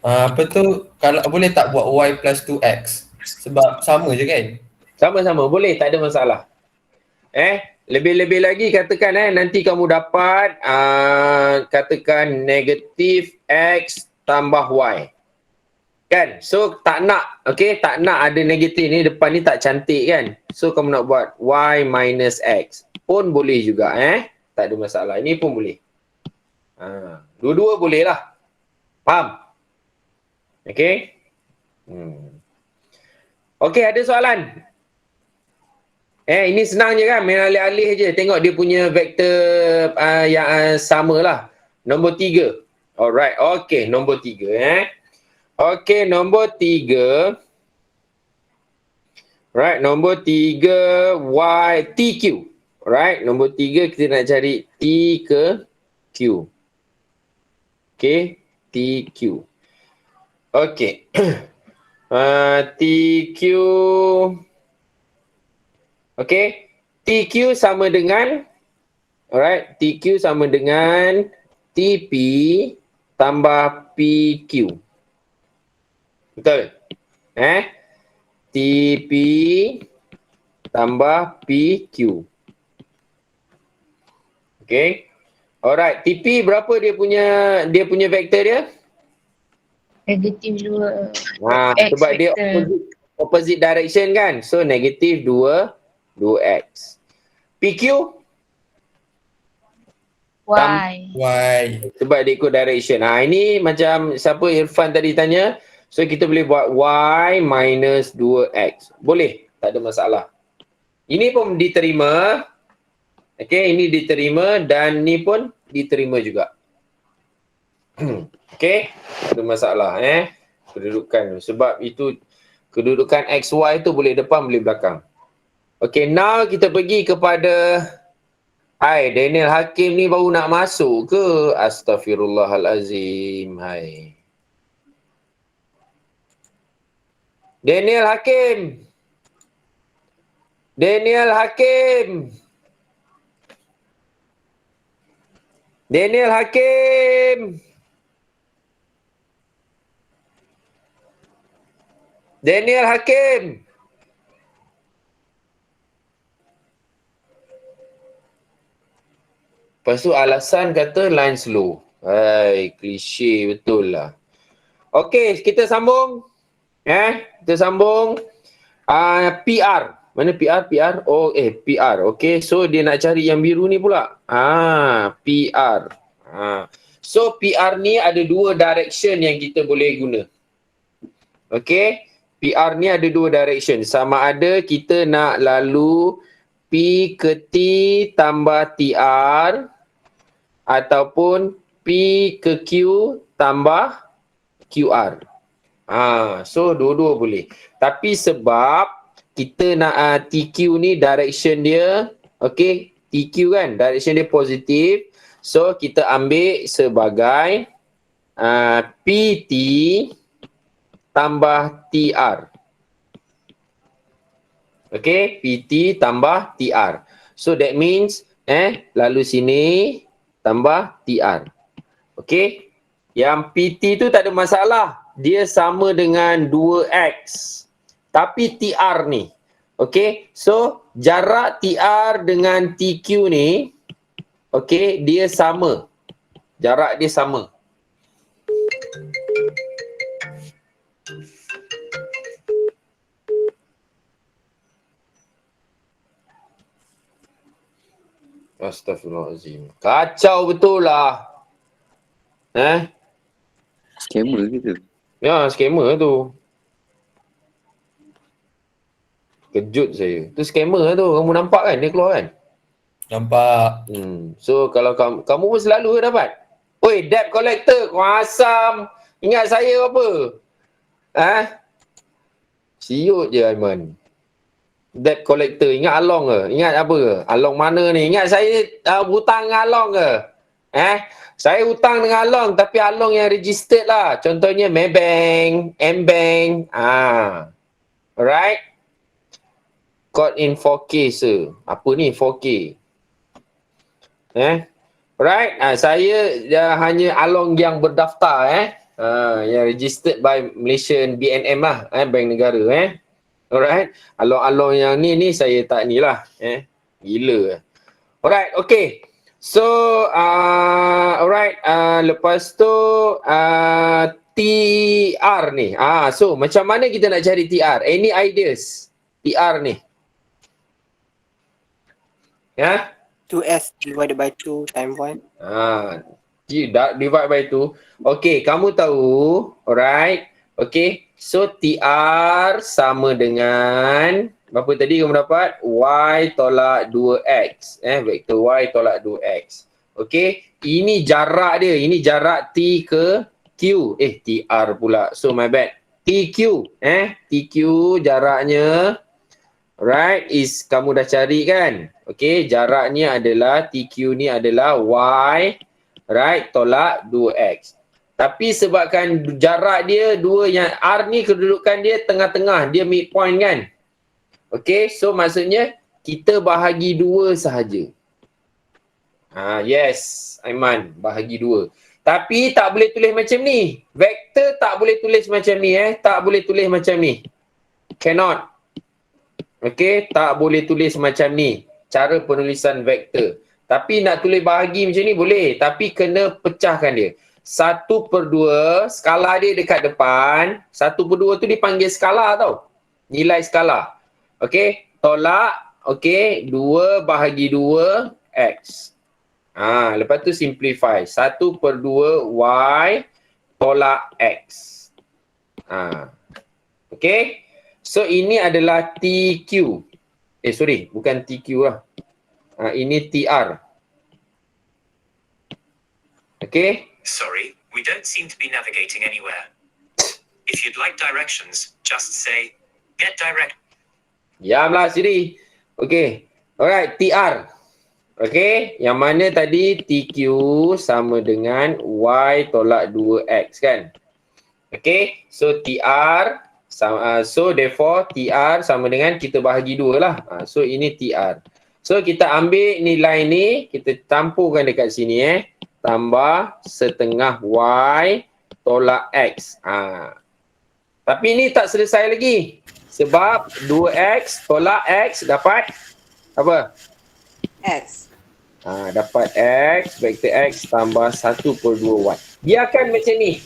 S3: apa tu, kalau boleh tak buat y plus 2x? Sebab sama je kan?
S1: Sama-sama, boleh, tak ada masalah. Lebih-lebih lagi katakan nanti kamu dapat katakan negatif x tambah y. Kan? So tak nak, okay, tak nak ada negatif ni depan ni tak cantik kan? So kamu nak buat y minus x pun boleh juga tak ada masalah. Ini pun boleh. Dua-dua boleh lah. Faham? Okay? Okay, ada soalan? Ini senang je kan, main alih-alih je. Tengok dia punya vektor yang sama lah. Nombor 3. Alright, okay, nombor 3 Okay, nombor 3. Right, nombor 3 y TQ. Right, nombor 3 kita nak cari T ke Q. Okay, TQ. Okay. TQ. Okay, TQ sama dengan, alright, TQ sama dengan TP tambah PQ. Betul? TP tambah PQ. Okay. Alright, TP berapa dia punya vektor dia?
S4: Negatif 2.
S1: Sebab dia opposite direction kan. So negatif 2x. PQ?
S4: Y.
S3: Y.
S1: Sebab dia ikut direction. Ini macam siapa Irfan tadi tanya. So kita boleh buat y minus 2x. Boleh, tak ada masalah. Ini pun diterima. Okay, ini diterima dan ni pun diterima juga. Okay, tak ada masalah kedudukan. Sebab itu kedudukan xy tu boleh depan, boleh belakang. Okay, now kita pergi kepada Daniel Hakim ni baru nak masuk ke? Astaghfirullahalazim. Daniel Hakim. Daniel Hakim. Daniel Hakim. Daniel Hakim. Lepas tu alasan kata line slow. Klise betul lah. Okey, kita sambung. Kita sambung. PR. Mana PR? PR. PR. Okey, so dia nak cari yang biru ni pula. PR. So PR ni ada dua direction yang kita boleh guna. Okey, PR ni ada dua direction. Sama ada kita nak lalu P ke T tambah TR ataupun P ke Q tambah QR. So dua-dua boleh. Tapi sebab kita nak TQ ni direction dia, okay, TQ kan, direction dia positif. So kita ambil sebagai PT tambah TR. Okay, PT tambah TR. So that means, lalu sini tambah TR. Okay, yang PT tu tak ada masalah. Dia sama dengan 2X. Tapi TR ni, okay, so jarak TR dengan TQ ni, okay, dia sama. Jarak dia sama. Astaghfirullahaladzim. Kacau betul lah.
S10: Scammer gitu.
S1: Ya, scammer tu. Kejut saya. Tu scammer tu. Kamu nampak kan dia keluar kan?
S3: Nampak.
S1: So kalau kamu pun selalu dapat. Oi, debt collector, kau asam. Ingat saya apa? Siut je Aiman. Debt collector, ingat Along ke? Ingat apa ke? Along mana ni? Ingat saya hutang dengan Along ke? Saya hutang dengan Along tapi Along yang registered lah. Contohnya Maybank, M-Bank. Alright? Caught in 4K sir. Apa ni 4K? Right? Saya hanya Along yang berdaftar yang registered by Malaysian BNM lah, Bank Negara Alright? Along yang ni saya tak ni lah, gila. Alright, okay. So alright, lepas tu TR ni. So macam mana kita nak cari TR? Any ideas? TR ni.
S7: 2S divided by 2 times 1.
S1: Divide by 2. Okay, kamu tahu. Alright. Okay. So, TR sama dengan berapa tadi kamu dapat? Y tolak 2X. Vektor Y tolak 2X. Okay. Ini jarak dia. Ini jarak T ke Q. TR pula. So, my bad. TQ. TQ jaraknya. Right, kamu dah cari kan? Okay, jaraknya adalah TQ ni adalah Y, right, tolak 2X. Tapi sebabkan jarak dia dua yang R ni kedudukan dia tengah-tengah, dia midpoint kan? Okay, so maksudnya kita bahagi 2 sahaja. Yes, Aiman, bahagi 2. Tapi tak boleh tulis macam ni. Vektor tak boleh tulis macam ni tak boleh tulis macam ni. Cannot. Okay, tak boleh tulis macam ni. Cara penulisan vektor. Tapi nak tulis bahagi macam ni boleh. Tapi kena pecahkan dia. 1/2, skala dia dekat depan. 1/2 tu dipanggil skala tau. Nilai skala. Okay, tolak. Okay, 2 bahagi 2 X. Lepas tu simplify. 1/2 Y tolak X. Okay. So ini adalah TQ. Sorry, bukan TQ lah. Ini TR. Okay.
S11: Sorry, we don't seem to be navigating anywhere. If you'd like directions, just say get direct.
S1: Diamlah Siri. Okay. Alright, TR. Okay, yang mana tadi TQ sama dengan Y tolak 2X kan? Okay, so TR so therefore TR sama dengan kita bahagi 2 lah. So ini TR. So kita ambil nilai ni, kita campurkan dekat sini tambah setengah Y tolak X. Tapi ni tak selesai lagi. Sebab 2X tolak X dapat apa?
S7: X.
S1: Dapat X, vektor X tambah 1/2Y. Biarkan macam ni.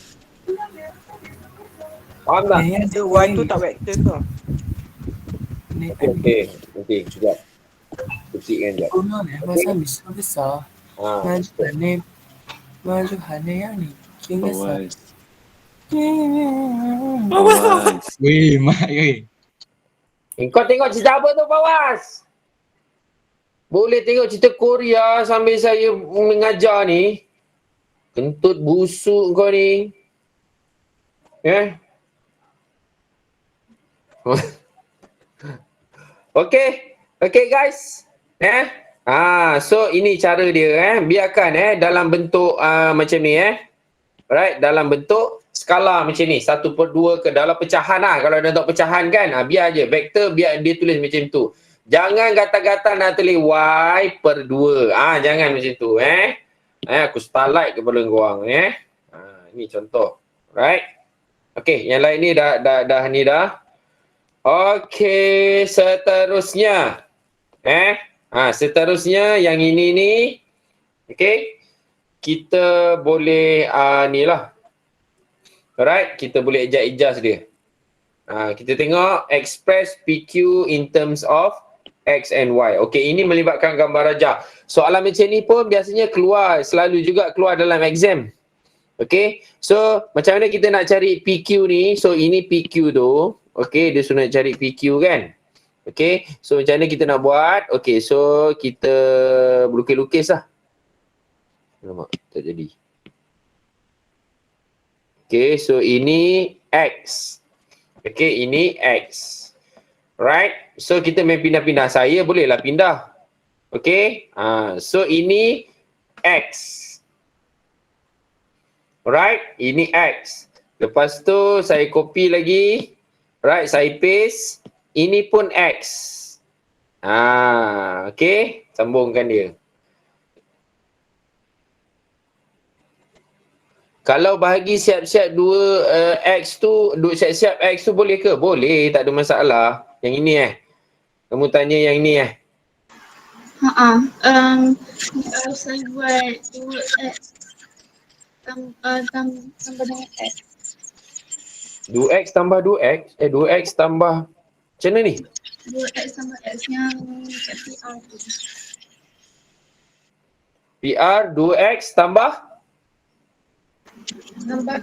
S1: Faham tak?
S7: Y tu tak vektor tu.
S1: Okey, sekejap. Kecikkan sekejap.
S12: Masa besar. Maju hanya yang ni.
S5: Weh, mak weh.
S1: Kau tengok cerita apa tu, Fawaz? Boleh tengok cerita Korea sambil saya mengajar ni. Kentut busuk kau ni. Okay guys. So ini cara dia biarkan dalam bentuk macam ni Alright, dalam bentuk skala macam ni 1/2 ke dalam pecahan kalau ada untuk pecahan kan biar je vektor biar dia tulis macam tu. Jangan gata-gata nak tulis Y/2. Jangan macam tu aku starlight kepala korang ini contoh. Right? Okay, yang lain ni dah. Okay, seterusnya. Seterusnya yang ini ni. Okay. Kita boleh ni lah. Alright, kita boleh adjust dia. Kita tengok express PQ in terms of X and Y. Okey, ini melibatkan gambar rajah. Soalan macam ni pun biasanya keluar, selalu juga keluar dalam exam. Okey, so macam mana kita nak cari PQ ni? So ini PQ tu. Okey, dia suruh nak cari PQ kan? Okey, so macam mana kita nak buat? Okey, so kita lukis-lukis lah. Alamak, tak jadi. Okey, so ini X. Okey, ini X. Right, so kita main pindah-pindah. Saya bolehlah pindah. Okey, so ini X. Right, ini X. Lepas tu saya copy lagi. Right, saya paste. Ini pun X. Okey, sambungkan dia. Kalau bahagi siap-siap dua X tu, siap-siap X tu boleh ke? Boleh, tak ada masalah. Yang ini kamu tanya yang ini
S4: Saya buat 2X tambah dengan X.
S1: 2X tambah 2X? 2X tambah macam mana ni?
S4: 2X tambah X yang kat PR tu.
S1: PR 2X tambah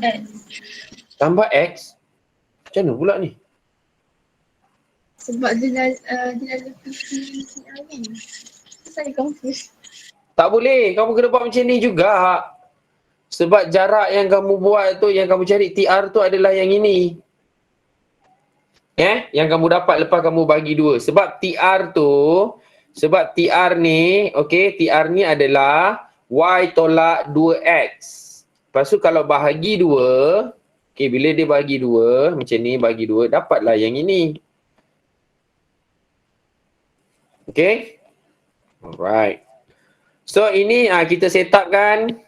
S4: X.
S1: Tambah X? Macam mana pula ni?
S4: Sebab dia ada PCR kan. Saya confused.
S1: Tak boleh, kamu kena buat macam ni juga. Sebab jarak yang kamu buat tu, yang kamu cari TR tu adalah yang ini. Yang kamu dapat lepas kamu bagi 2. Sebab TR ni, okey, TR ni adalah Y tolak 2X. Lepas tu kalau bahagi 2, okey, bila dia bahagi 2, macam ni bahagi 2, dapatlah yang ini. Okey? Alright. So ini kita set up kan.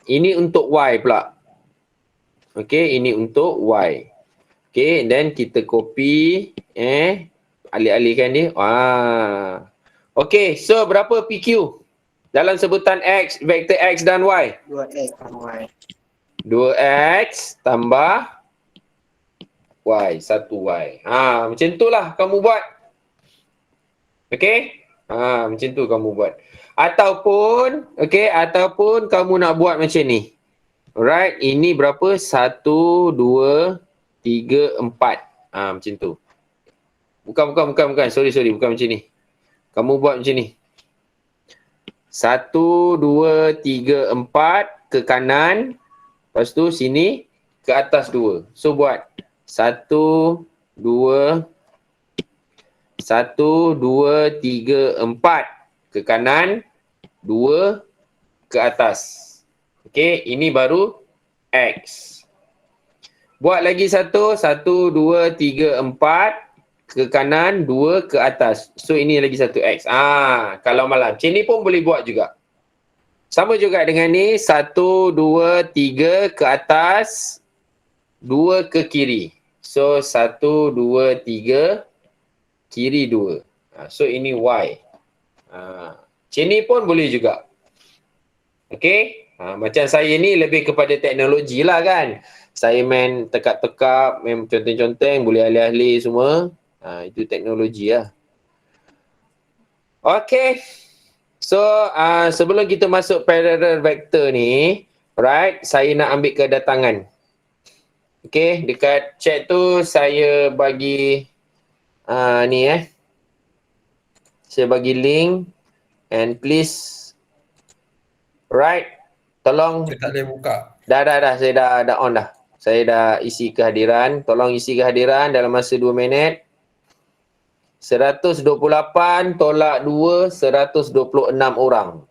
S1: Ini untuk Y pula. Okey, ini untuk Y. Okey, then kita copy, alih-alihkan dia. Okey, so berapa PQ? Dalam sebutan X, vektor X dan Y.
S7: 2X tambah Y.
S1: 2X tambah Y, 1Y. Macam tu lah kamu buat. Okey? Macam tu kamu buat. Ataupun kamu nak buat macam ni. Alright, ini berapa? 1, 2, 3, 4. Macam tu. Bukan. Sorry. Bukan macam ni. Kamu buat macam ni. 1, 2, 3, 4 ke kanan. Lepas tu sini ke atas 2. So buat 1, 2, 3, 4 ke kanan, 2 ke atas. Okey, ini baru X. Buat lagi 1, 2, 3, 4 ke kanan, 2 ke atas. So ini lagi 1 X. Kalau malam. Macam ni pun boleh buat juga. Sama juga dengan ni, 1, 2, 3 ke atas, 2 ke kiri. So 1, 2, 3 kiri 2. So ini Y. Macam ni pun boleh juga. Okey? Macam saya ni lebih kepada teknologi lah kan. Saya main tekap-tekap, main conteng-conteng, boleh alih-alih semua. Itu teknologi lah. Okey. So sebelum kita masuk parallel vector ni, right, saya nak ambil kedatangan. Okey, dekat chat tu saya bagi ni saya bagi link and please, right, tolong.
S3: Dia tak boleh buka.
S1: Dah saya dah on dah. Saya dah isi kehadiran. Tolong isi kehadiran dalam masa 2 minit. 128 tolak 2, 126 orang.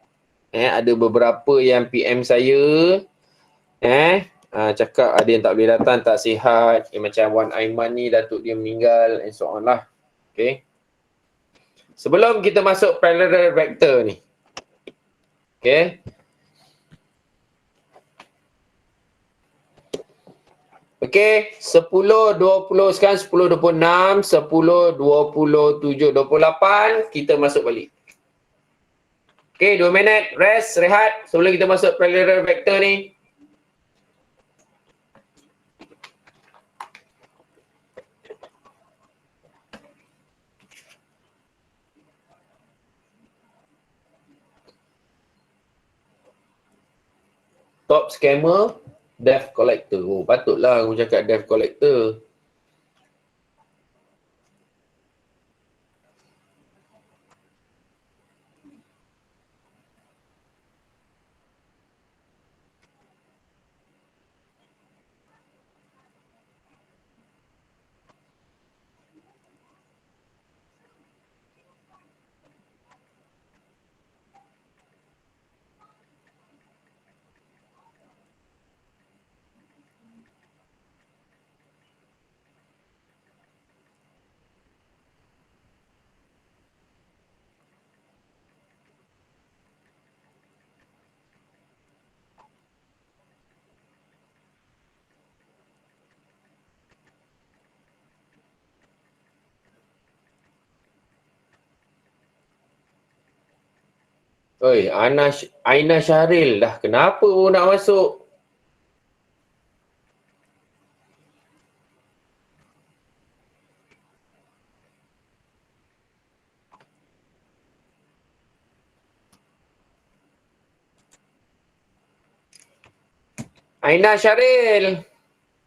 S1: Ada beberapa yang PM saya. Cakap ada yang tak boleh datang, tak sihat. Macam Wan Aiman ni, datuk dia meninggal and so on lah. Okay. Sebelum kita masuk parallel vector ni. Okay. Okay, 10, 20 sekarang 10, 26, 10, 27, 28, kita masuk balik. Okay, 2 minit, rest, rehat sebelum kita masuk parallel vector ni. top scammer, debt collector. Oh, patutlah aku cakap debt collector. Oi, Aina Syahril dah kenapa baru nak masuk? Aina Syahril.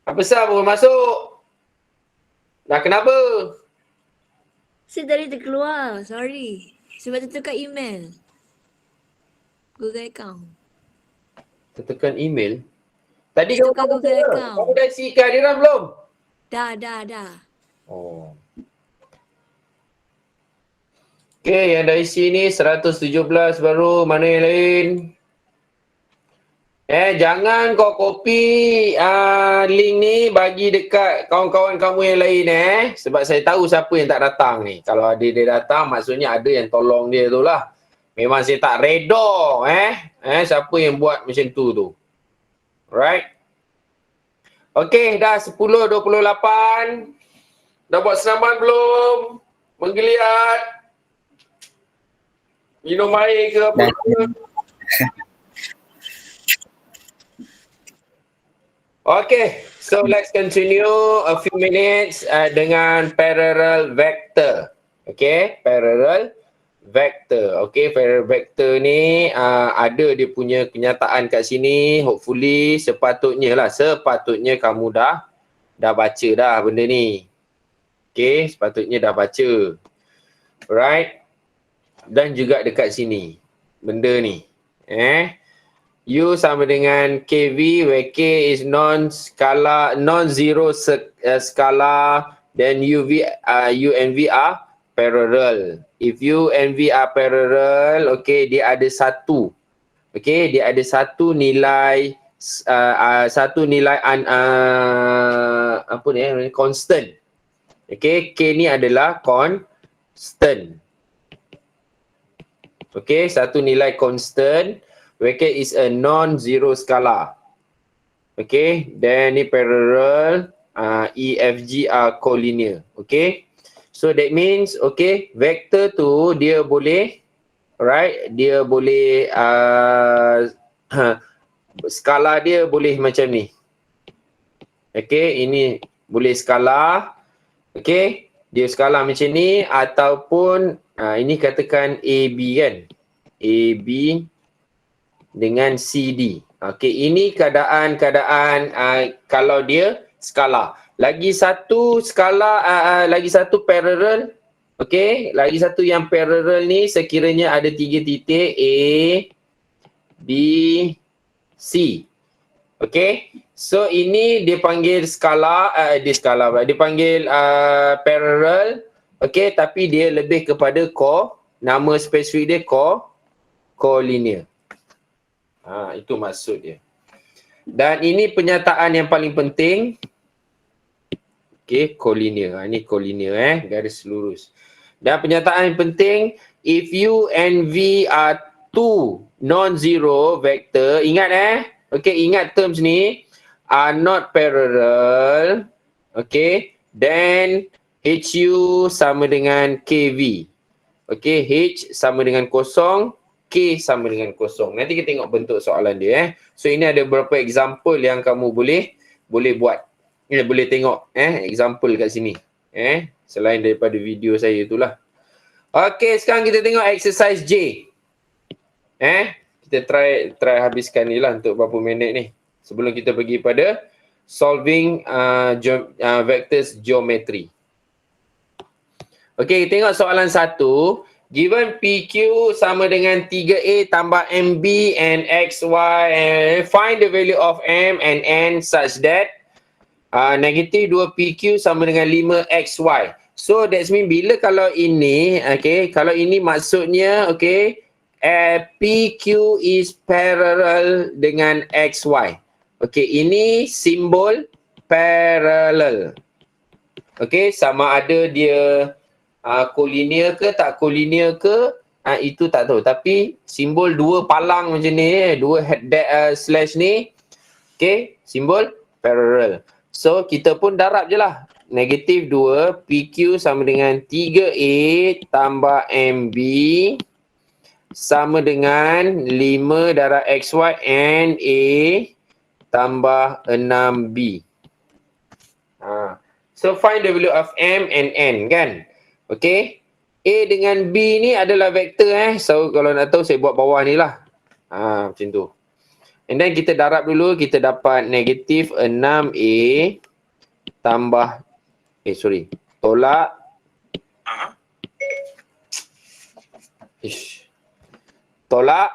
S1: Apa sah baru masuk? Dah kenapa?
S13: Saya tadi terkeluar, sorry. Sebab tertukar email. Google account.
S1: Tertekan email. Tadi
S13: Tertukar Google account.
S1: kamu dah isi kehadiran belum?
S13: Dah.
S1: Oh. Okay, yang dah isi ni 117 baru. Mana yang lain? Jangan kau copy link ni bagi dekat kawan-kawan kamu yang lain sebab saya tahu siapa yang tak datang ni. Kalau ada dia datang maksudnya ada yang tolong dia tu lah. Memang saya tak redha siapa yang buat macam tu. Alright. Okay, dah 10.28. Dah buat senaman belum? Menggeliat? Minum air ke apa? Okay, so let's continue a few minutes dengan parallel vector. Okay, parallel vector. Okay, parallel vector ni ada dia punya kenyataan kat sini. Hopefully sepatutnya kamu dah baca dah benda ni. Okay, sepatutnya dah baca. Alright. Dan juga dekat sini benda ni. U sama dengan KV where K is non-zero skala, then UV and V are parallel. If U and V are parallel, okay, dia ada satu. Okay, dia ada satu nilai constant. Okay, K ni adalah constant. Okay, satu nilai constant. Where K is a non-zero skala. Okay, then ni parallel, E, F, G are collinear. Okay, so that means, okay, vector tu dia boleh, right, dia boleh, skala dia boleh macam ni. Okay, ini boleh skala, okay, dia skala macam ni ataupun, ini katakan AB kan, AB dengan CD. Okey, ini keadaan kalau dia skala. Lagi satu skala, lagi satu parallel. Okey, lagi satu yang parallel ni sekiranya ada 3 titik A, B, C. Okey, so ini dia panggil skala, dia panggil parallel. Okey, tapi dia lebih kepada nama spesifik dia collinear. Itu maksud dia. Dan ini pernyataan yang paling penting. Okay, collinear. Ini collinear garis lurus. Dan pernyataan yang penting, if U and V are two non-zero vector, ingat okay, ingat terms ni, are not parallel, okay, then HU sama dengan KV. Okay, H sama dengan kosong, K sama dengan kosong. Nanti kita tengok bentuk soalan dia. So ini ada beberapa example yang kamu boleh buat. Boleh tengok example kat sini. Selain daripada video saya itulah. Okey, sekarang kita tengok exercise J. Kita kita try habiskan ni lah untuk berapa minit ni. Sebelum kita pergi pada solving vectors geometry. Okey, tengok soalan 1. Given PQ sama dengan 3A tambah MB and XY and find the value of M and N such that negatif 2PQ sama dengan 5XY. So that's mean bila kalau ini, okay, kalau ini maksudnya, okay, PQ is parallel dengan XY. Okay, ini simbol parallel. Okay, sama ada dia kolinear ke tak kolinear ke, itu tak tahu. Tapi simbol dua palang macam ni, dua slash ni, okay, simbol parallel. So kita pun darab je lah. Negatif 2 PQ sama dengan 3A tambah MB sama dengan 5 darab XY and A tambah 6B. So find the value of M and N kan. Okay. A dengan B ni adalah vektor So kalau nak tahu saya buat bawah ni lah. Macam tu. And then kita darab dulu, kita dapat negatif 6A tambah tolak tolak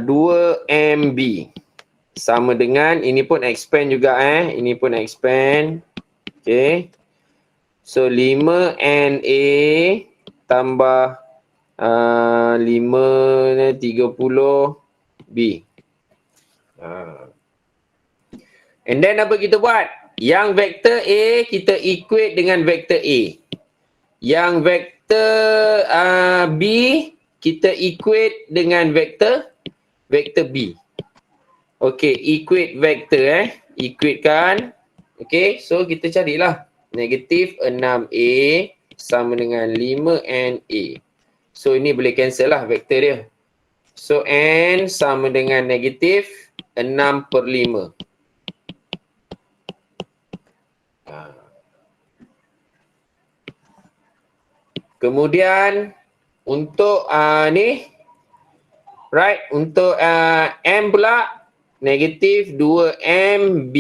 S1: 2MB sama dengan, ini pun expand juga ini pun expand. Okay. So 5NA tambah 30B. And then apa kita buat? Yang vektor A kita equate dengan vektor A. Yang vektor B kita equate dengan vektor B. Okey, equate vektor equatekan. Okey, so kita carilah. Negatif 6A sama dengan 5NA. So ini boleh cancel lah vektor dia. So N sama dengan negatif 6/5. Kemudian untuk ni, right, untuk M pula negatif 2MB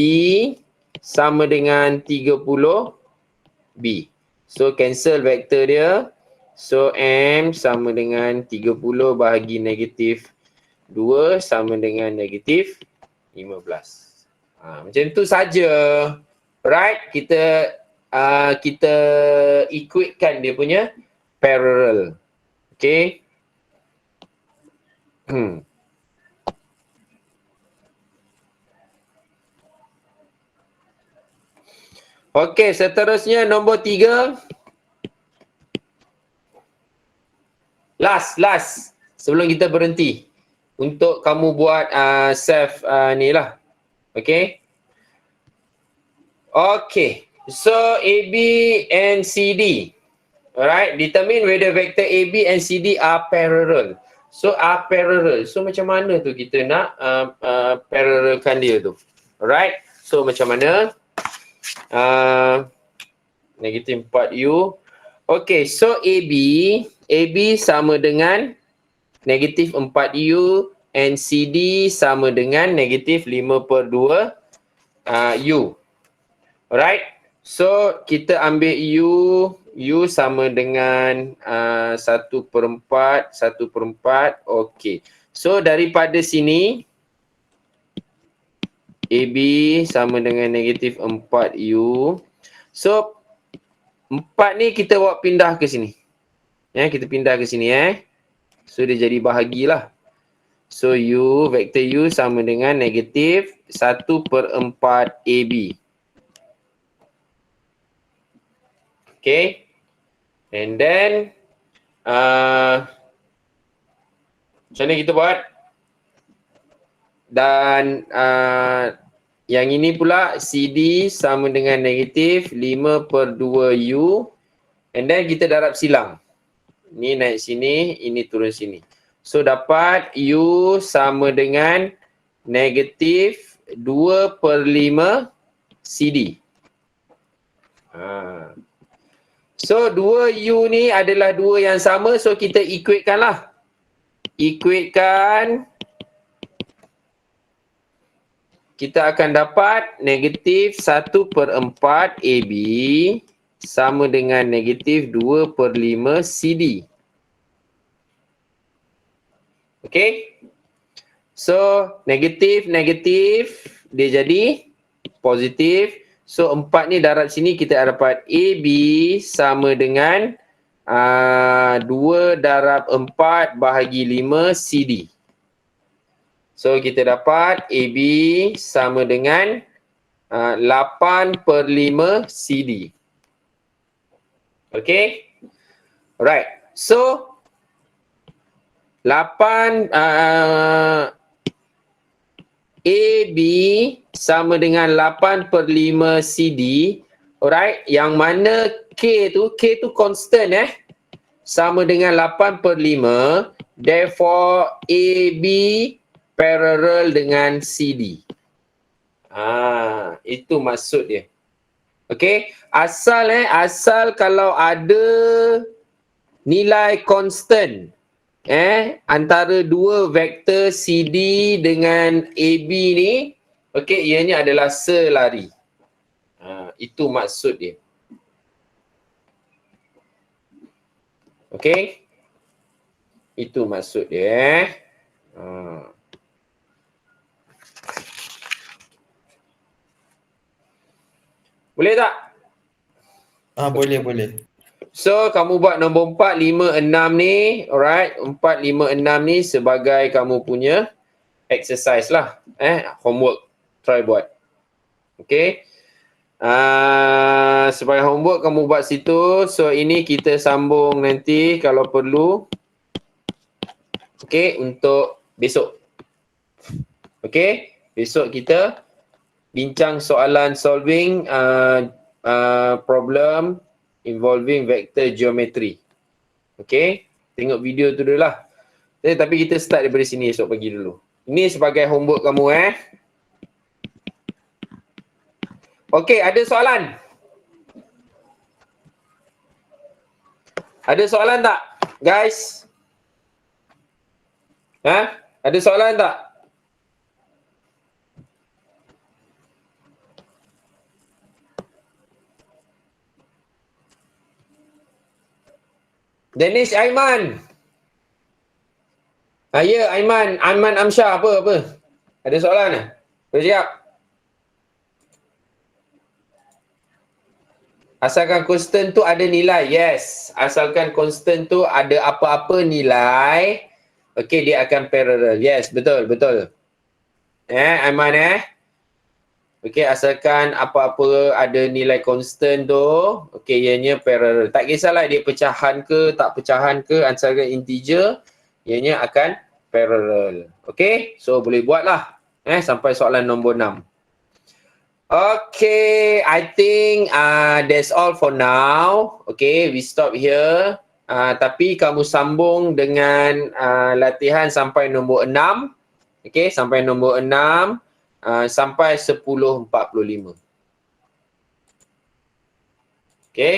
S1: sama dengan 30B. So cancel vektor dia. So M sama dengan 30 bahagi negatif 2 sama dengan negatif 15. Macam tu saja. Right, kita equatekan dia punya parallel. Okay. Okay, seterusnya nombor 3. Last. Sebelum kita berhenti. Untuk kamu buat self ni lah. Okay. Okay. So AB and CD. Alright, determine whether vector AB and CD are parallel. So are parallel. So macam mana tu kita nak parallelkan dia tu? Alright. So macam mana? Negatif 4U. Okay, so AB sama dengan negatif 4U and CD sama dengan negatif 5/2 U. Alright. So kita ambil U sama dengan 1/4. Okay. So daripada sini AB sama dengan negatif 4U. So 4 ni kita bawa pindah ke sini. Kita pindah ke sini So dia jadi bahagilah. So U, vektor U sama dengan negatif 1/4 AB. Okay. And then macam mana kita buat? Dan yang ini pula CD sama dengan negatif 5/2U. And then kita darab silang. Ni naik sini, ini turun sini. So dapat U sama dengan negatif 2/5 CD. So 2U ni adalah 2 yang sama, so kita equatekan lah. equatekan, kita akan dapat negatif 1/4 AB sama dengan negatif 2/5 CD. Okay? So, negatif dia jadi positif. So, 4 ni darab sini kita dapat AB sama dengan 2 darab 4 bahagi 5 CD. So, kita dapat AB sama dengan 8/5 CD. Okay? Alright. So, 8 AB sama dengan 8/5 CD. Alright. Yang mana K tu constant sama dengan 8/5. Therefore, AB parallel dengan CD. Itu maksud dia. Okay. Asal kalau ada nilai constant antara dua vektor CD dengan AB ni, okay, ianya adalah selari. Itu maksud dia. Okay. Itu maksud dia. Boleh tak?
S3: Boleh.
S1: So, kamu buat nombor 4, 5, 6 ni. Alright. 4, 5, 6 ni sebagai kamu punya exercise lah. Homework. Try buat. Okay. Sebagai homework kamu buat situ. So, ini kita sambung nanti kalau perlu. Okay. Untuk besok. Okay. Besok kita bincang soalan solving problem involving vector geometry. Okay. Tengok video tu dulu lah. Tapi kita start daripada sini esok pagi dulu. Ini sebagai homework kamu Okay, ada soalan? Ada soalan tak, guys? Ada soalan tak? Danish Aiman. Ya, Aiman Amsyah apa? Ada soalan? Bersiap. Asalkan constant tu ada nilai. Yes. Asalkan constant tu ada apa-apa nilai. Okay, dia akan parallel. Yes, betul. Aiman Okay, asalkan apa-apa ada nilai constant tu, okay, ianya parallel. Tak kisahlah dia pecahan ke, tak pecahan ke, asalkan integer, ianya akan parallel. Okay, so boleh buatlah sampai soalan nombor 6. Okay, I think that's all for now. Okay, we stop here. Tapi kamu sambung dengan latihan sampai nombor 6. Okay, sampai nombor 6. Sampai 10.45. Okay.